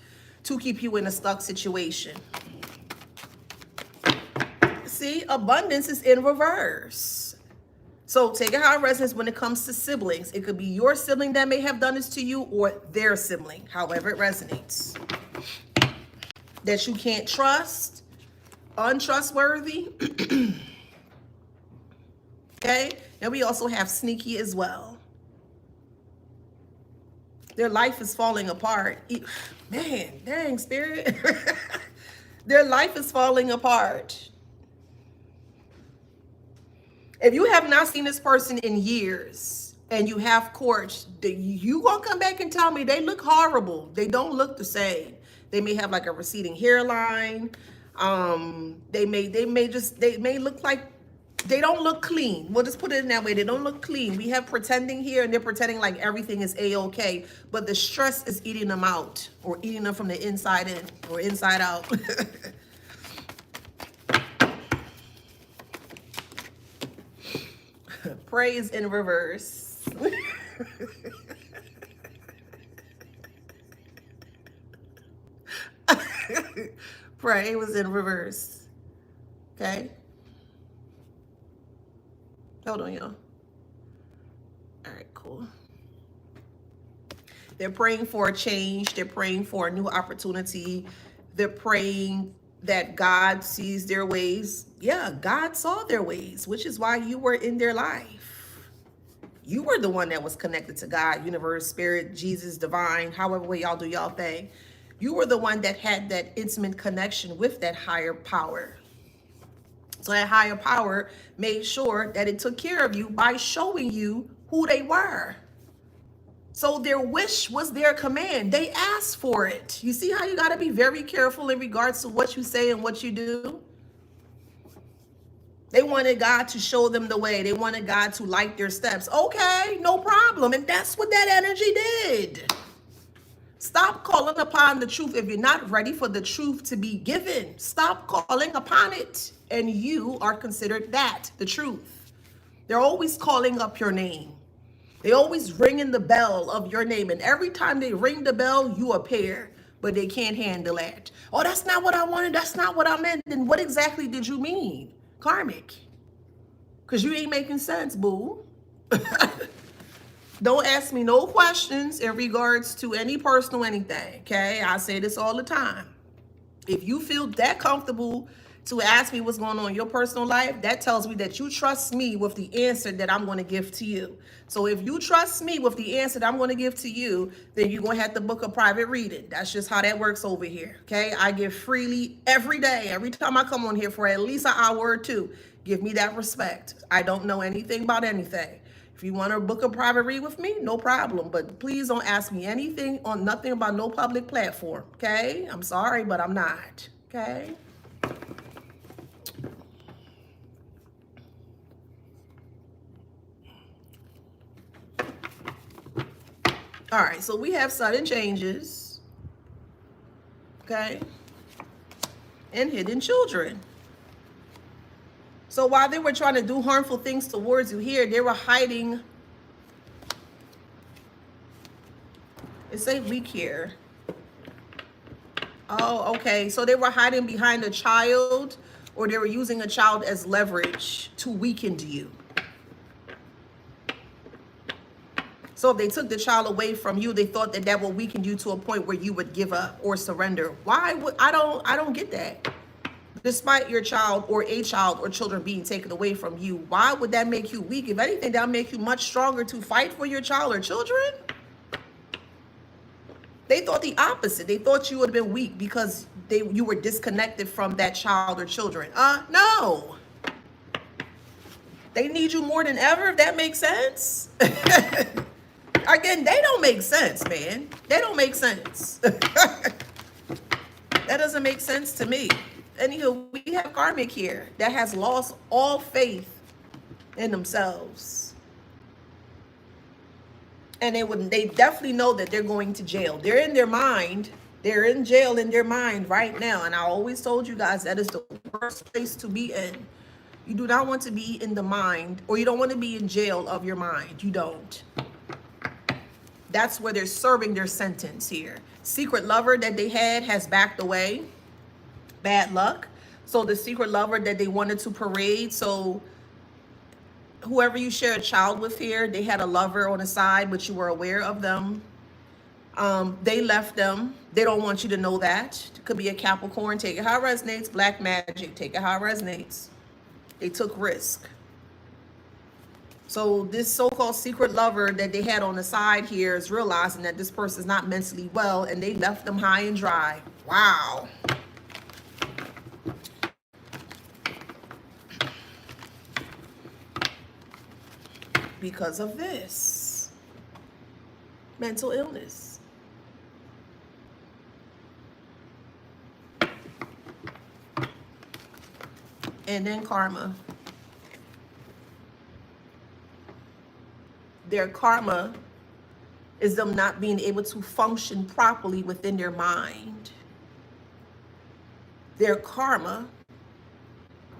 to keep you in a stuck situation. See, abundance is in reverse. So take it how it resonates when it comes to siblings. It could be your sibling that may have done this to you, or their sibling, however it resonates. That you can't trust, untrustworthy. Okay, and we also have sneaky as well. Their life is falling apart. Man, dang, spirit. Their life is falling apart. If you have not seen this person in years and you have court, you gonna come back and tell me they look horrible. They don't look the same. They may have like a receding hairline. They may look like they don't look clean. We'll just put it in that way. They don't look clean. We have pretending here, and they're pretending like everything is a-okay, but the stress is eating them out, or eating them from the inside in or inside out. Praise in reverse. Right, it was in reverse. Okay. Hold on, y'all. All right, cool. They're praying for a change. They're praying for a new opportunity. They're praying that God sees their ways. Yeah, God saw their ways, which is why you were in their life. You were the one that was connected to God, universe, spirit, Jesus, divine, however way y'all do y'all thing. You were the one that had that intimate connection with that higher power. So that higher power made sure that it took care of you by showing you who they were. So their wish was their command. They asked for it. You see how you got to be very careful in regards to what you say and what you do? They wanted God to show them the way. They wanted God to light their steps. Okay, no problem. And that's what that energy did. Stop calling upon the truth if you're not ready for the truth to be given. Stop calling upon it. And you are considered that, the truth. They're always calling up your name. They always ringing the bell of your name. And every time they ring the bell, you appear. But they can't handle that. Oh, that's not what I wanted. That's not what I meant. Then what exactly did you mean? Karmic. Because you ain't making sense, boo. Don't ask me no questions in regards to any personal anything, okay? I say this all the time. If you feel that comfortable to ask me what's going on in your personal life, that tells me that you trust me with the answer that I'm going to give to you. So if you trust me with the answer that I'm going to give to you, then you're going to have to book a private reading. That's just how that works over here, okay? I give freely every day. Every time I come on here for at least an hour or two, give me that respect. I don't know anything about anything. If you want to book a private read with me, no problem. But please don't ask me anything on nothing about no public platform, okay? I'm sorry, but I'm not, okay? All right, so we have sudden changes, okay? And hidden children. So while they were trying to do harmful things towards you here, they were hiding. It say weak here. Oh, okay. So they were hiding behind a child, or they were using a child as leverage to weaken you. So if they took the child away from you, they thought that that would weaken you to a point where you would give up or surrender. Why would I don't get that. Despite your child or a child or children being taken away from you, why would that make you weak? If anything, that'll make you much stronger to fight for your child or children. They thought the opposite. They thought you would have been weak because you were disconnected from that child or children. No. They need you more than ever, if that makes sense. Again, they don't make sense, man. They don't make sense. That doesn't make sense to me. Anywho, we have Karmic here that has lost all faith in themselves. And they definitely know that they're going to jail. They're in their mind. They're in jail in their mind right now. And I always told you guys that is the worst place to be in. You do not want to be in the mind, or you don't want to be in jail of your mind. You don't. That's where they're serving their sentence here. Secret lover that they had has backed away. Bad luck. So the secret lover that they wanted to parade. So whoever you share a child with here, they had a lover on the side, but you were aware of them. They left them. They don't want you to know that. It could be a Capricorn. Take it how it resonates. Black magic. Take it how it resonates. They took risk. So this so-called secret lover that they had on the side here is realizing that this person is not mentally well, and they left them high and dry. Wow. Because of this mental illness. And then karma. Their karma is them not being able to function properly within their mind. Their karma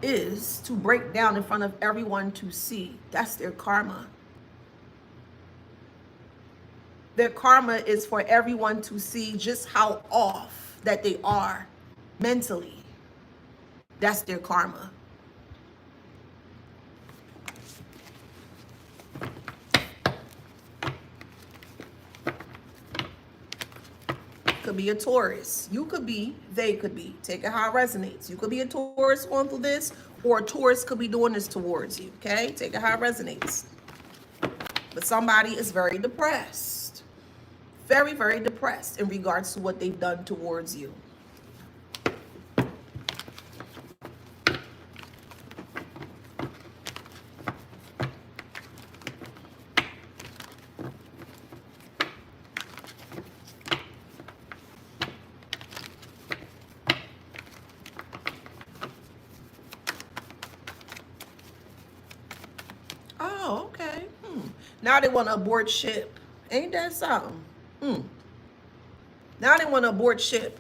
is to break down in front of everyone to see. That's their karma. Their karma is for everyone to see just how off that they are mentally. That's their karma. Could be a Taurus. You could be, they could be. Take it how it resonates. You could be a Taurus going through this, or a Taurus could be doing this towards you. Okay? Take it how it resonates. But somebody is very depressed. Very, very depressed in regards to what they've done towards you. Oh, okay. Now they want to abort ship. Ain't that something? Now they want to abort ship.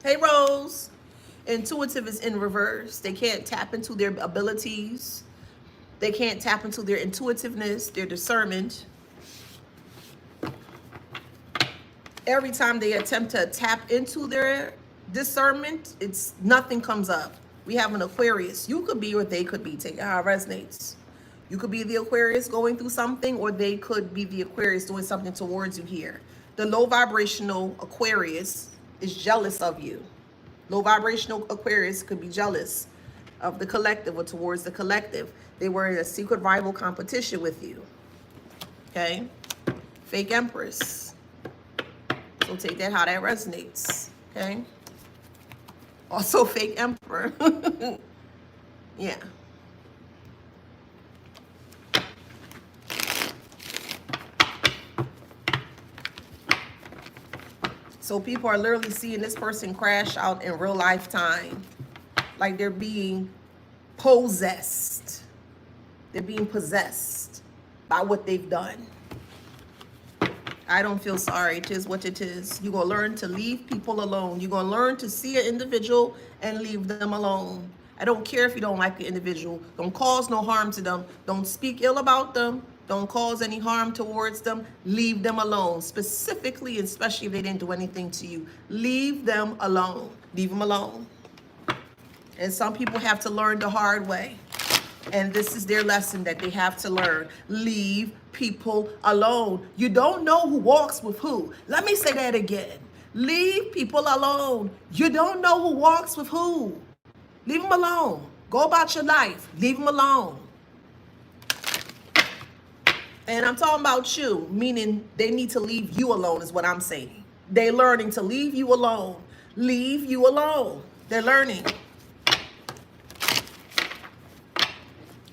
Hey, Rose. Intuitive is in reverse. They can't tap into their abilities. They can't tap into their intuitiveness, their discernment. Every time they attempt to tap into their discernment, it's nothing comes up. We have an Aquarius. You could be or they could be. Take it how it resonates. You could be the Aquarius going through something, or they could be the Aquarius doing something towards you here. The low vibrational Aquarius is jealous of you. Low vibrational Aquarius could be jealous of the collective or towards the collective. They were in a secret rival competition with you. Okay? Fake Empress. So take that how that resonates. Okay? Also fake Emperor. Yeah. So people are literally seeing this person crash out in real lifetime. Like they're being possessed. They're being possessed by what they've done. I don't feel sorry. It is what it is. You're going to learn to leave people alone. You're going to learn to see an individual and leave them alone. I don't care if you don't like the individual. Don't cause no harm to them. Don't speak ill about them. Don't cause any harm towards them. Leave them alone. Specifically, and especially if they didn't do anything to you. Leave them alone. Leave them alone. And some people have to learn the hard way. And this is their lesson that they have to learn. Leave people alone. You don't know who walks with who. Let me say that again. Leave people alone. You don't know who walks with who. Leave them alone. Go about your life. Leave them alone. And I'm talking about you, meaning they need to leave you alone is what I'm saying. They're learning to leave you alone. Leave you alone. They're learning.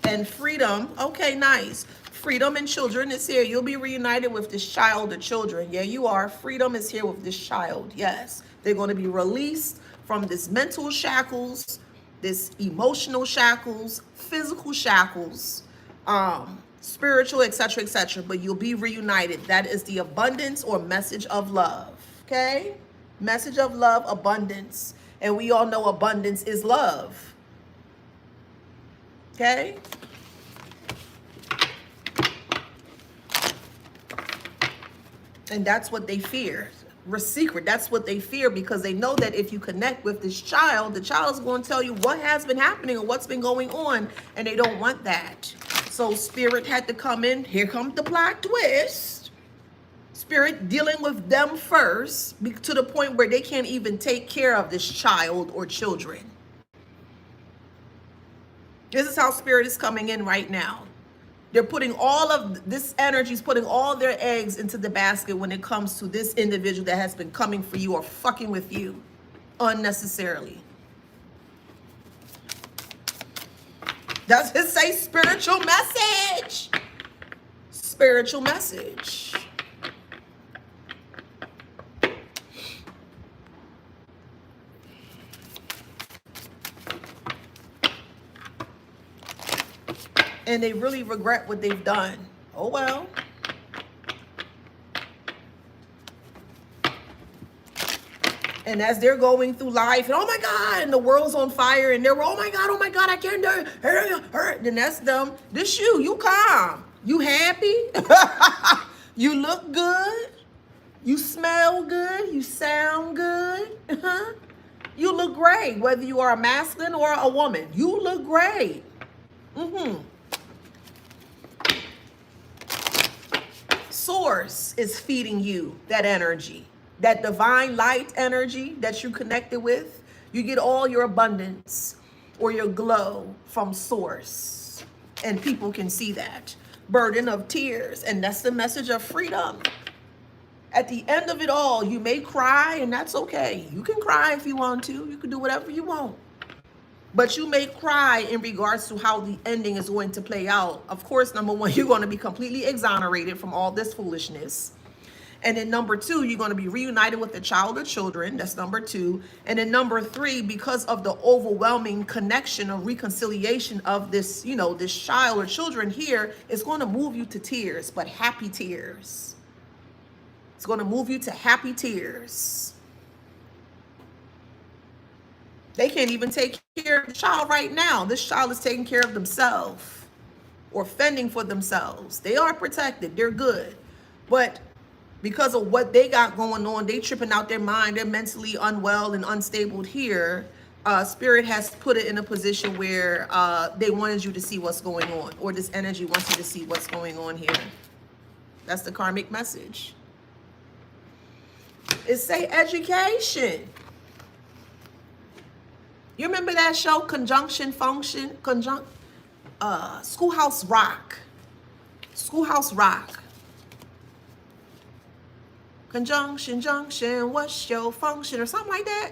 And freedom, okay, nice. Freedom and children is here. You'll be reunited with this child or children. Yeah, you are. Freedom is here with this child. Yes. They're going to be released from this mental shackles, this emotional shackles, physical shackles, spiritual, etc., etc. But you'll be reunited. That is the abundance or message of love. Okay? Message of love, abundance. And we all know abundance is love. Okay? And that's what they fear. Secret. That's what they fear, because they know that if you connect with this child, the child is going to tell you what has been happening or what's been going on, and they don't want that. So Spirit had to come in. Here comes the plot twist. Spirit dealing with them first, to the point where they can't even take care of this child or children. This is how Spirit is coming in right now. They're putting all of this energy, is putting all their eggs into the basket when it comes to this individual that has been coming for you or fucking with you unnecessarily. Does it say spiritual message? Spiritual message. And they really regret what they've done. Oh, well. And as they're going through life, and oh my God, and the world's on fire, and they're, oh my God, I can't do it. Then that's them. This you calm. You happy? You look good. You smell good. You sound good. You look great, whether you are a masculine or a woman. You look great. Source is feeding you that energy, that divine light energy that you connected with. You get all your abundance or your glow from source, and people can see that burden of tears, and that's the message of freedom. At the end of it all, you may cry, and that's okay. You can cry if you want to. You can do whatever you want. But you may cry in regards to how the ending is going to play out. Of course, number one, you're going to be completely exonerated from all this foolishness. And then number two, you're going to be reunited with the child or children. That's number two. And then number three, because of the overwhelming connection of reconciliation of this, this child or children here, it's going to move you to tears, but happy tears. It's going to move you to happy tears. They can't even take care of the child right now. This child is taking care of themselves or fending for themselves. They are protected. They're good. But because of what they got going on, they tripping out their mind. They're mentally unwell and unstable here. Spirit has put it in a position where they wanted you to see what's going on, or this energy wants you to see what's going on here. That's the karmic message. It say education. You remember that show, Conjunction Function? Schoolhouse Rock. Schoolhouse Rock. Conjunction, junction, what's your function? Or something like that.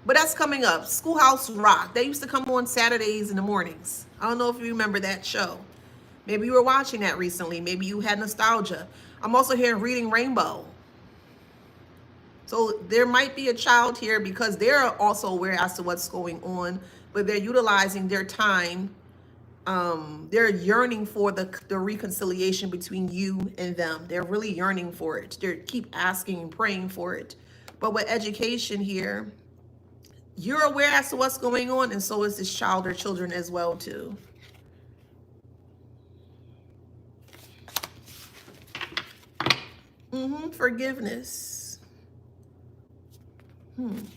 But that's coming up. Schoolhouse Rock. They used to come on Saturdays in the mornings. I don't know if you remember that show. Maybe you were watching that recently. Maybe you had nostalgia. I'm also hearing Reading Rainbow. So there might be a child here because they're also aware as to what's going on, but they're utilizing their time. They're yearning for the reconciliation between you and them. They're really yearning for it. They keep asking and praying for it. But with education here, you're aware as to what's going on, and so is this child or children as well too. Forgiveness.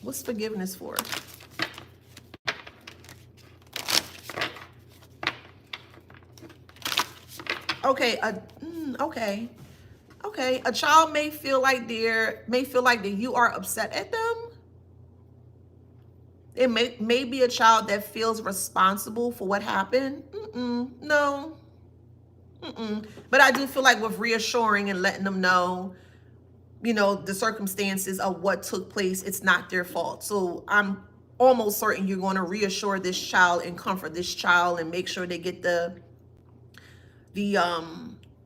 What's forgiveness for? Okay, okay. A child may feel like that you are upset at them. It may be a child that feels responsible for what happened. No. But I do feel like with reassuring and letting them know, the circumstances of what took place, it's not their fault. So I'm almost certain you're going to reassure this child and comfort this child and make sure they get the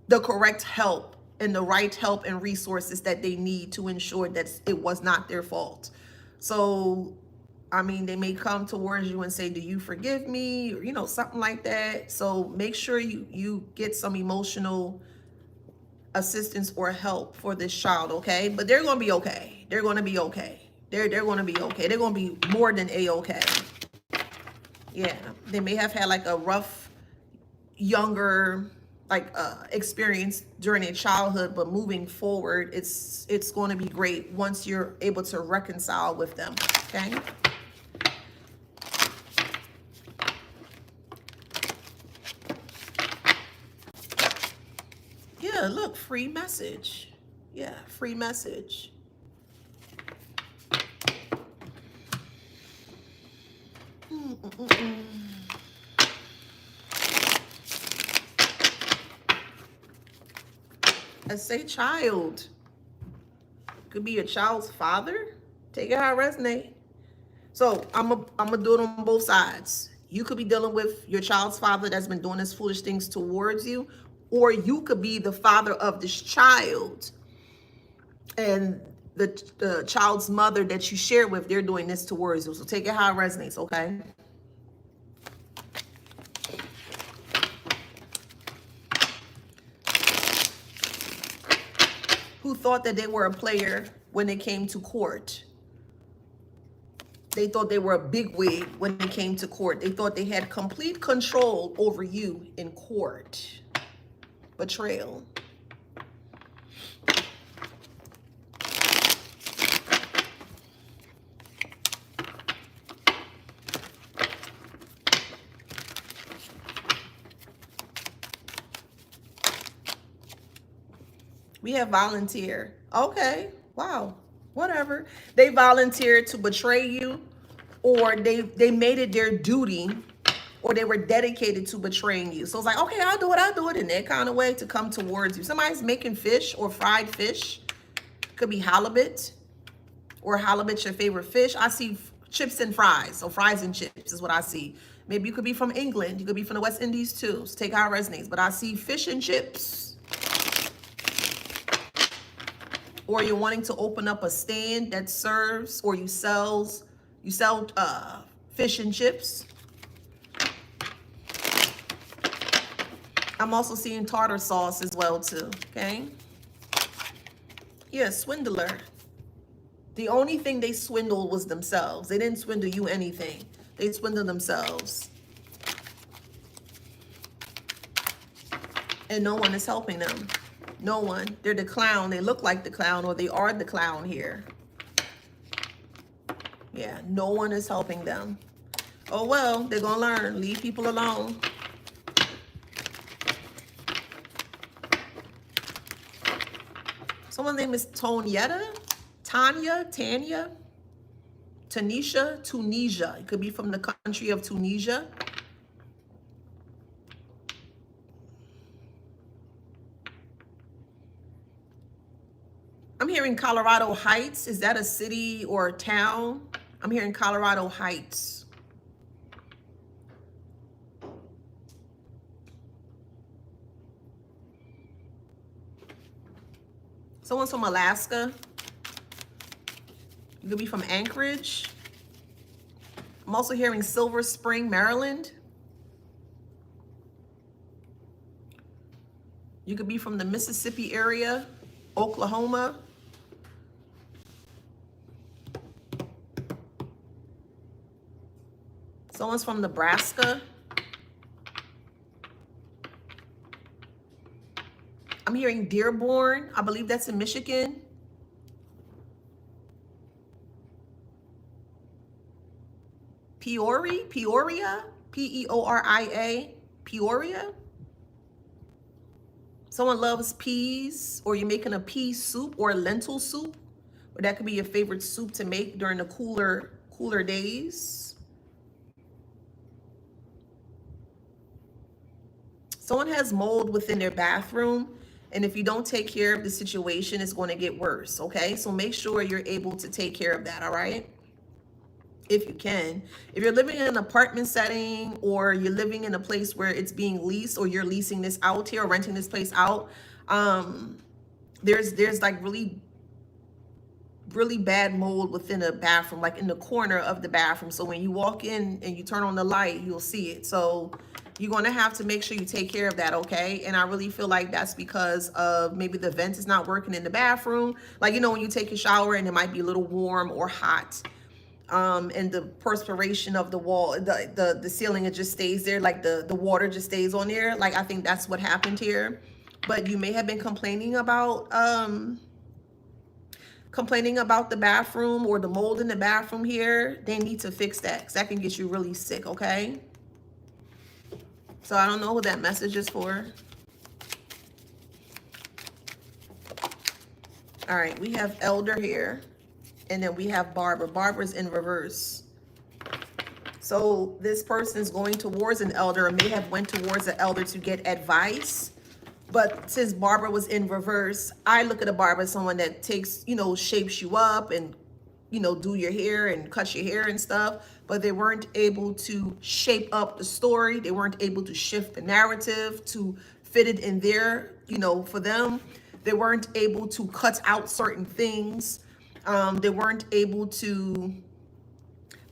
correct help and the right help and resources that they need to ensure that it was not their fault. So, I mean, they may come towards you and say, do you forgive me? Or, something like that. So make sure you get some emotional assistance or help for this child, okay? But they're going to be okay. They're going to be okay. They're going to be okay. They're going to be more than A-okay. Yeah, they may have had like a rough, younger, experience during their childhood, but moving forward, it's going to be great once you're able to reconcile with them, okay? Yeah, look, free message. Yeah, free message. I say child. Could be a child's father. Take it how it resonates. So I'm gonna do it on both sides. You could be dealing with your child's father that's been doing this foolish things towards you, or you could be the father of this child, and the child's mother that you share with, they're doing this towards you. So take it how it resonates, okay? Who thought that they were a player when they came to court? They thought they were a bigwig when they came to court. They thought they had complete control over you in court. Betrayal. We have volunteer. Okay. Wow. Whatever. They volunteered to betray you, or they made it their duty, or they were dedicated to betraying you. So it's like, okay, I'll do it in that kind of way to come towards you. Somebody's making fish or fried fish. Could be halibut, or halibut's your favorite fish. I see chips and fries. So fries and chips is what I see. Maybe you could be from England. You could be from the West Indies too. So take how it resonates. But I see fish and chips. Or you're wanting to open up a stand that serves, or you sell fish and chips. I'm also seeing tartar sauce as well too, okay? Yeah, swindler. The only thing they swindled was themselves. They didn't swindle you anything. They swindled themselves. And no one is helping them. No one. They're the clown. They look like the clown, or they are the clown here. Yeah, no one is helping them. Oh, well, they're going to learn. Leave people alone. Someone's name is Tanya, Tunisia. It could be from the country of Tunisia. I'm hearing Colorado Heights. Is that a city or a town? I'm hearing Colorado Heights. Someone's from Alaska. You could be from Anchorage. I'm also hearing Silver Spring, Maryland. You could be from the Mississippi area, Oklahoma. Someone's from Nebraska. I'm hearing Dearborn. I believe that's in Michigan. Peoria, Peoria, Peoria. Someone loves peas, or you're making a pea soup or a lentil soup, or that could be your favorite soup to make during the cooler days. Someone has mold within their bathroom, and if you don't take care of the situation, it's going to get worse, okay? So make sure you're able to take care of that, all right? If you can. If you're living in an apartment setting, or you're living in a place where it's being leased, or you're leasing this out here or renting this place out, there's like really bad mold within a bathroom, like in the corner of the bathroom. So when you walk in and you turn on the light, you'll see it. So you're going to have to make sure you take care of that, okay? And I really feel like that's because of maybe the vent is not working in the bathroom. Like, you know, when you take a shower and it might be a little warm or hot, and the perspiration of the wall, the ceiling, it just stays there, like the water just stays on there. Like, I think that's what happened here. But you may have been complaining about the bathroom, or the mold in the bathroom here. They need to fix that, because that can get you really sick, okay? So I don't know what that message is for. All right, we have Elder here, and then we have Barbara. Barbara's in reverse. So this person is going towards an elder, or may have went towards an elder to get advice. But since Barbara was in reverse, I look at a Barbara as someone that takes, you know, shapes you up and, you know, do your hair and cut your hair and stuff. But they weren't able to shape up the story. They weren't able to shift the narrative to fit it in there, you know, for them. They weren't able to cut out certain things. They weren't able to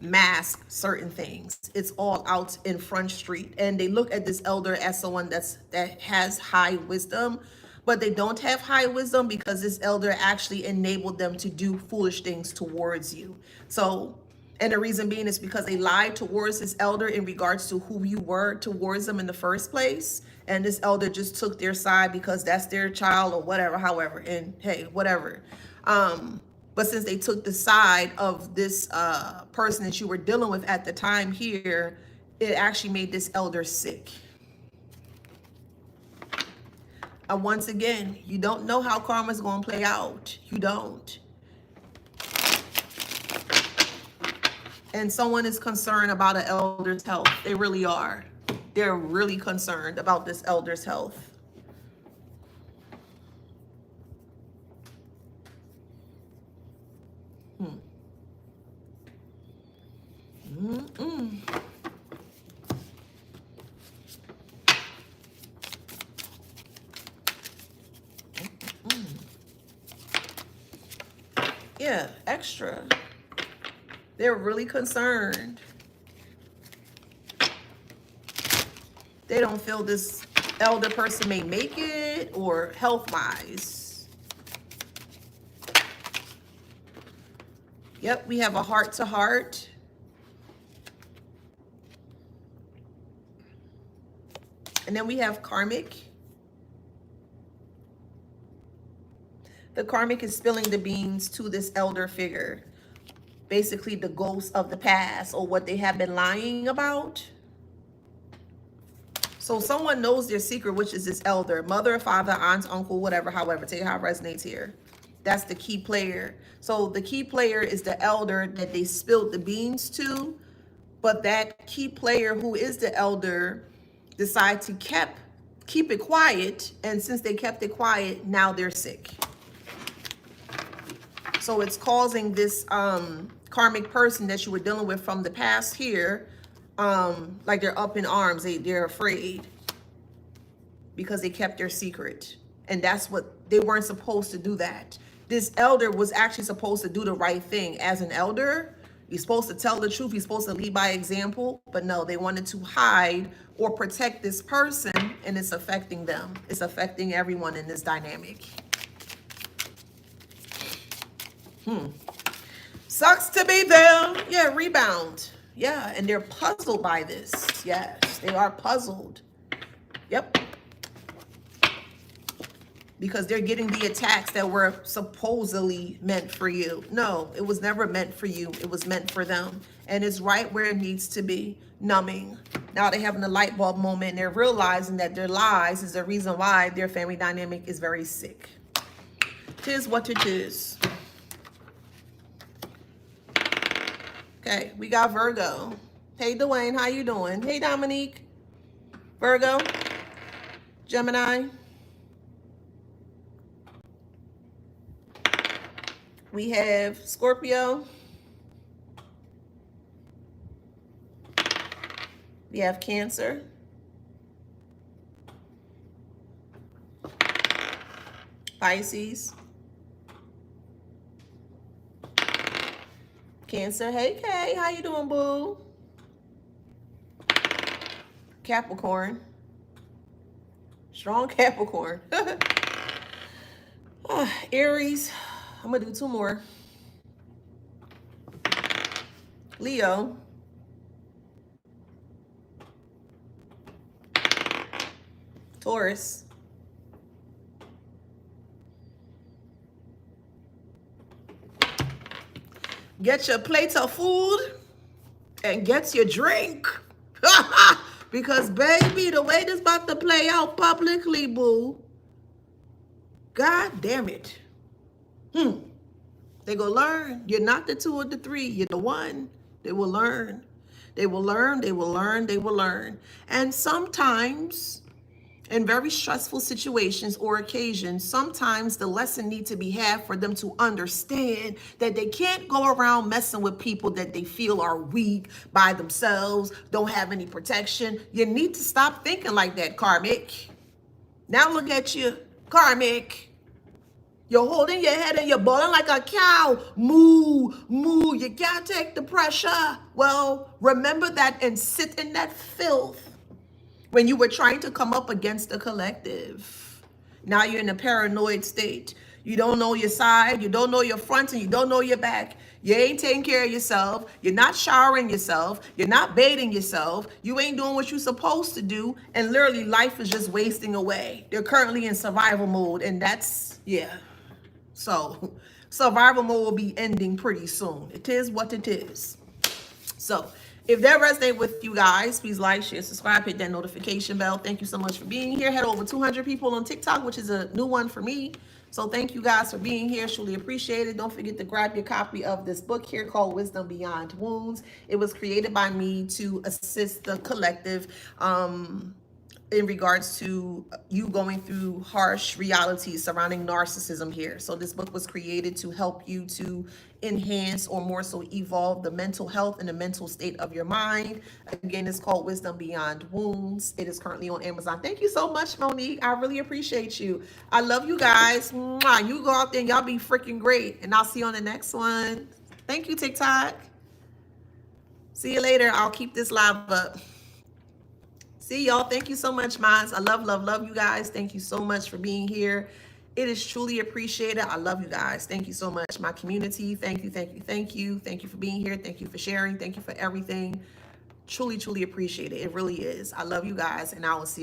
mask certain things. It's all out in Front Street. And they look at this elder as someone that has high wisdom, but they don't have high wisdom because this elder actually enabled them to do foolish things towards you. So, and the reason being is because they lied towards this elder in regards to who you were towards them in the first place. And this elder just took their side because that's their child or whatever, however, and hey, whatever. But since they took the side of this person that you were dealing with at the time here, it actually made this elder sick. Once again, you don't know how karma's going to play out. You don't. And someone is concerned about an elder's health. They really are. They're really concerned about this elder's health. Yeah, extra. They're really concerned. They don't feel this elder person may make it, or health-wise. Yep, we have a heart-to-heart. And then we have karmic. The karmic is spilling the beans to this elder figure. Basically the ghost of the past, or what they have been lying about. So someone knows their secret, which is this elder. Mother, father, aunt, uncle, whatever, however. Take how it resonates here. That's the key player. So the key player is the elder that they spilled the beans to. But that key player, who is the elder, decide to keep it quiet. And since they kept it quiet, now they're sick. So it's causing this karmic person that you were dealing with from the past here, like they're up in arms. They're afraid because they kept their secret. And that's what, they weren't supposed to do that. This elder was actually supposed to do the right thing. As an elder, you're supposed to tell the truth. You're supposed to lead by example. But no, they wanted to hide or protect this person, and it's affecting them. It's affecting everyone in this dynamic. Sucks to be them. Yeah, rebound. Yeah, and they're puzzled by this. Yes, they are puzzled. Yep. Because they're getting the attacks that were supposedly meant for you. No, it was never meant for you. It was meant for them. And it's right where it needs to be, numbing. Now they're having a light bulb moment, and they're realizing that their lies is the reason why their family dynamic is very sick. Tis what it is. Okay, we got Virgo. Hey, Dwayne, how you doing? Hey, Dominique. Virgo. Gemini. We have Scorpio. We have Cancer. Pisces. Cancer. Hey, Kay. How you doing, boo? Capricorn. Strong Capricorn. Aries. I'm going to do two more. Leo. Taurus. Get your plate of food and get your drink. Because, baby, the way this about to play out publicly, boo. God damn it. They gonna learn. You're not the two or the three. You're the one. They will learn. They will learn. They will learn. They will learn. And sometimes, in very stressful situations or occasions, sometimes the lesson needs to be had for them to understand that they can't go around messing with people that they feel are weak by themselves, don't have any protection. You need to stop thinking like that, Karmic. Now look at you, Karmic. You're holding your head and you're bawling like a cow. Moo, moo. You can't take the pressure. Well, remember that and sit in that filth when you were trying to come up against the collective. Now you're in a paranoid state. You don't know your side. You don't know your front, and you don't know your back. You ain't taking care of yourself. You're not showering yourself. You're not bathing yourself. You ain't doing what you're supposed to do. And literally life is just wasting away. They're currently in survival mode. And that's, yeah. So survival mode will be ending pretty soon. It is what it is. So If that resonates with you guys, please like, share, subscribe, hit that notification bell. Thank you so much for being here. Had over 200 people on TikTok, which is a new one for me. So thank you guys for being here. Truly appreciate it. Don't forget to grab your copy of this book here called Wisdom Beyond Wounds. It was created by me to assist the collective in regards to you going through harsh realities surrounding narcissism here. So this book was created to help you to enhance, or more so evolve, the mental health and the mental state of your mind. Again, it's called Wisdom Beyond Wounds. It is currently on Amazon. Thank you so much, Monique. I really appreciate you. I love you guys. Mwah. You go out there and y'all be freaking great. And I'll see you on the next one. Thank you, TikTok. See you later. I'll keep this live up. See y'all. Thank you so much, Mons. I love you guys. Thank you so much for being here. It is truly appreciated. I love you guys. Thank you so much. My community. Thank you. Thank you for being here. Thank you for sharing. Thank you for everything. Truly appreciate it. It really is. I love you guys, and I will see you.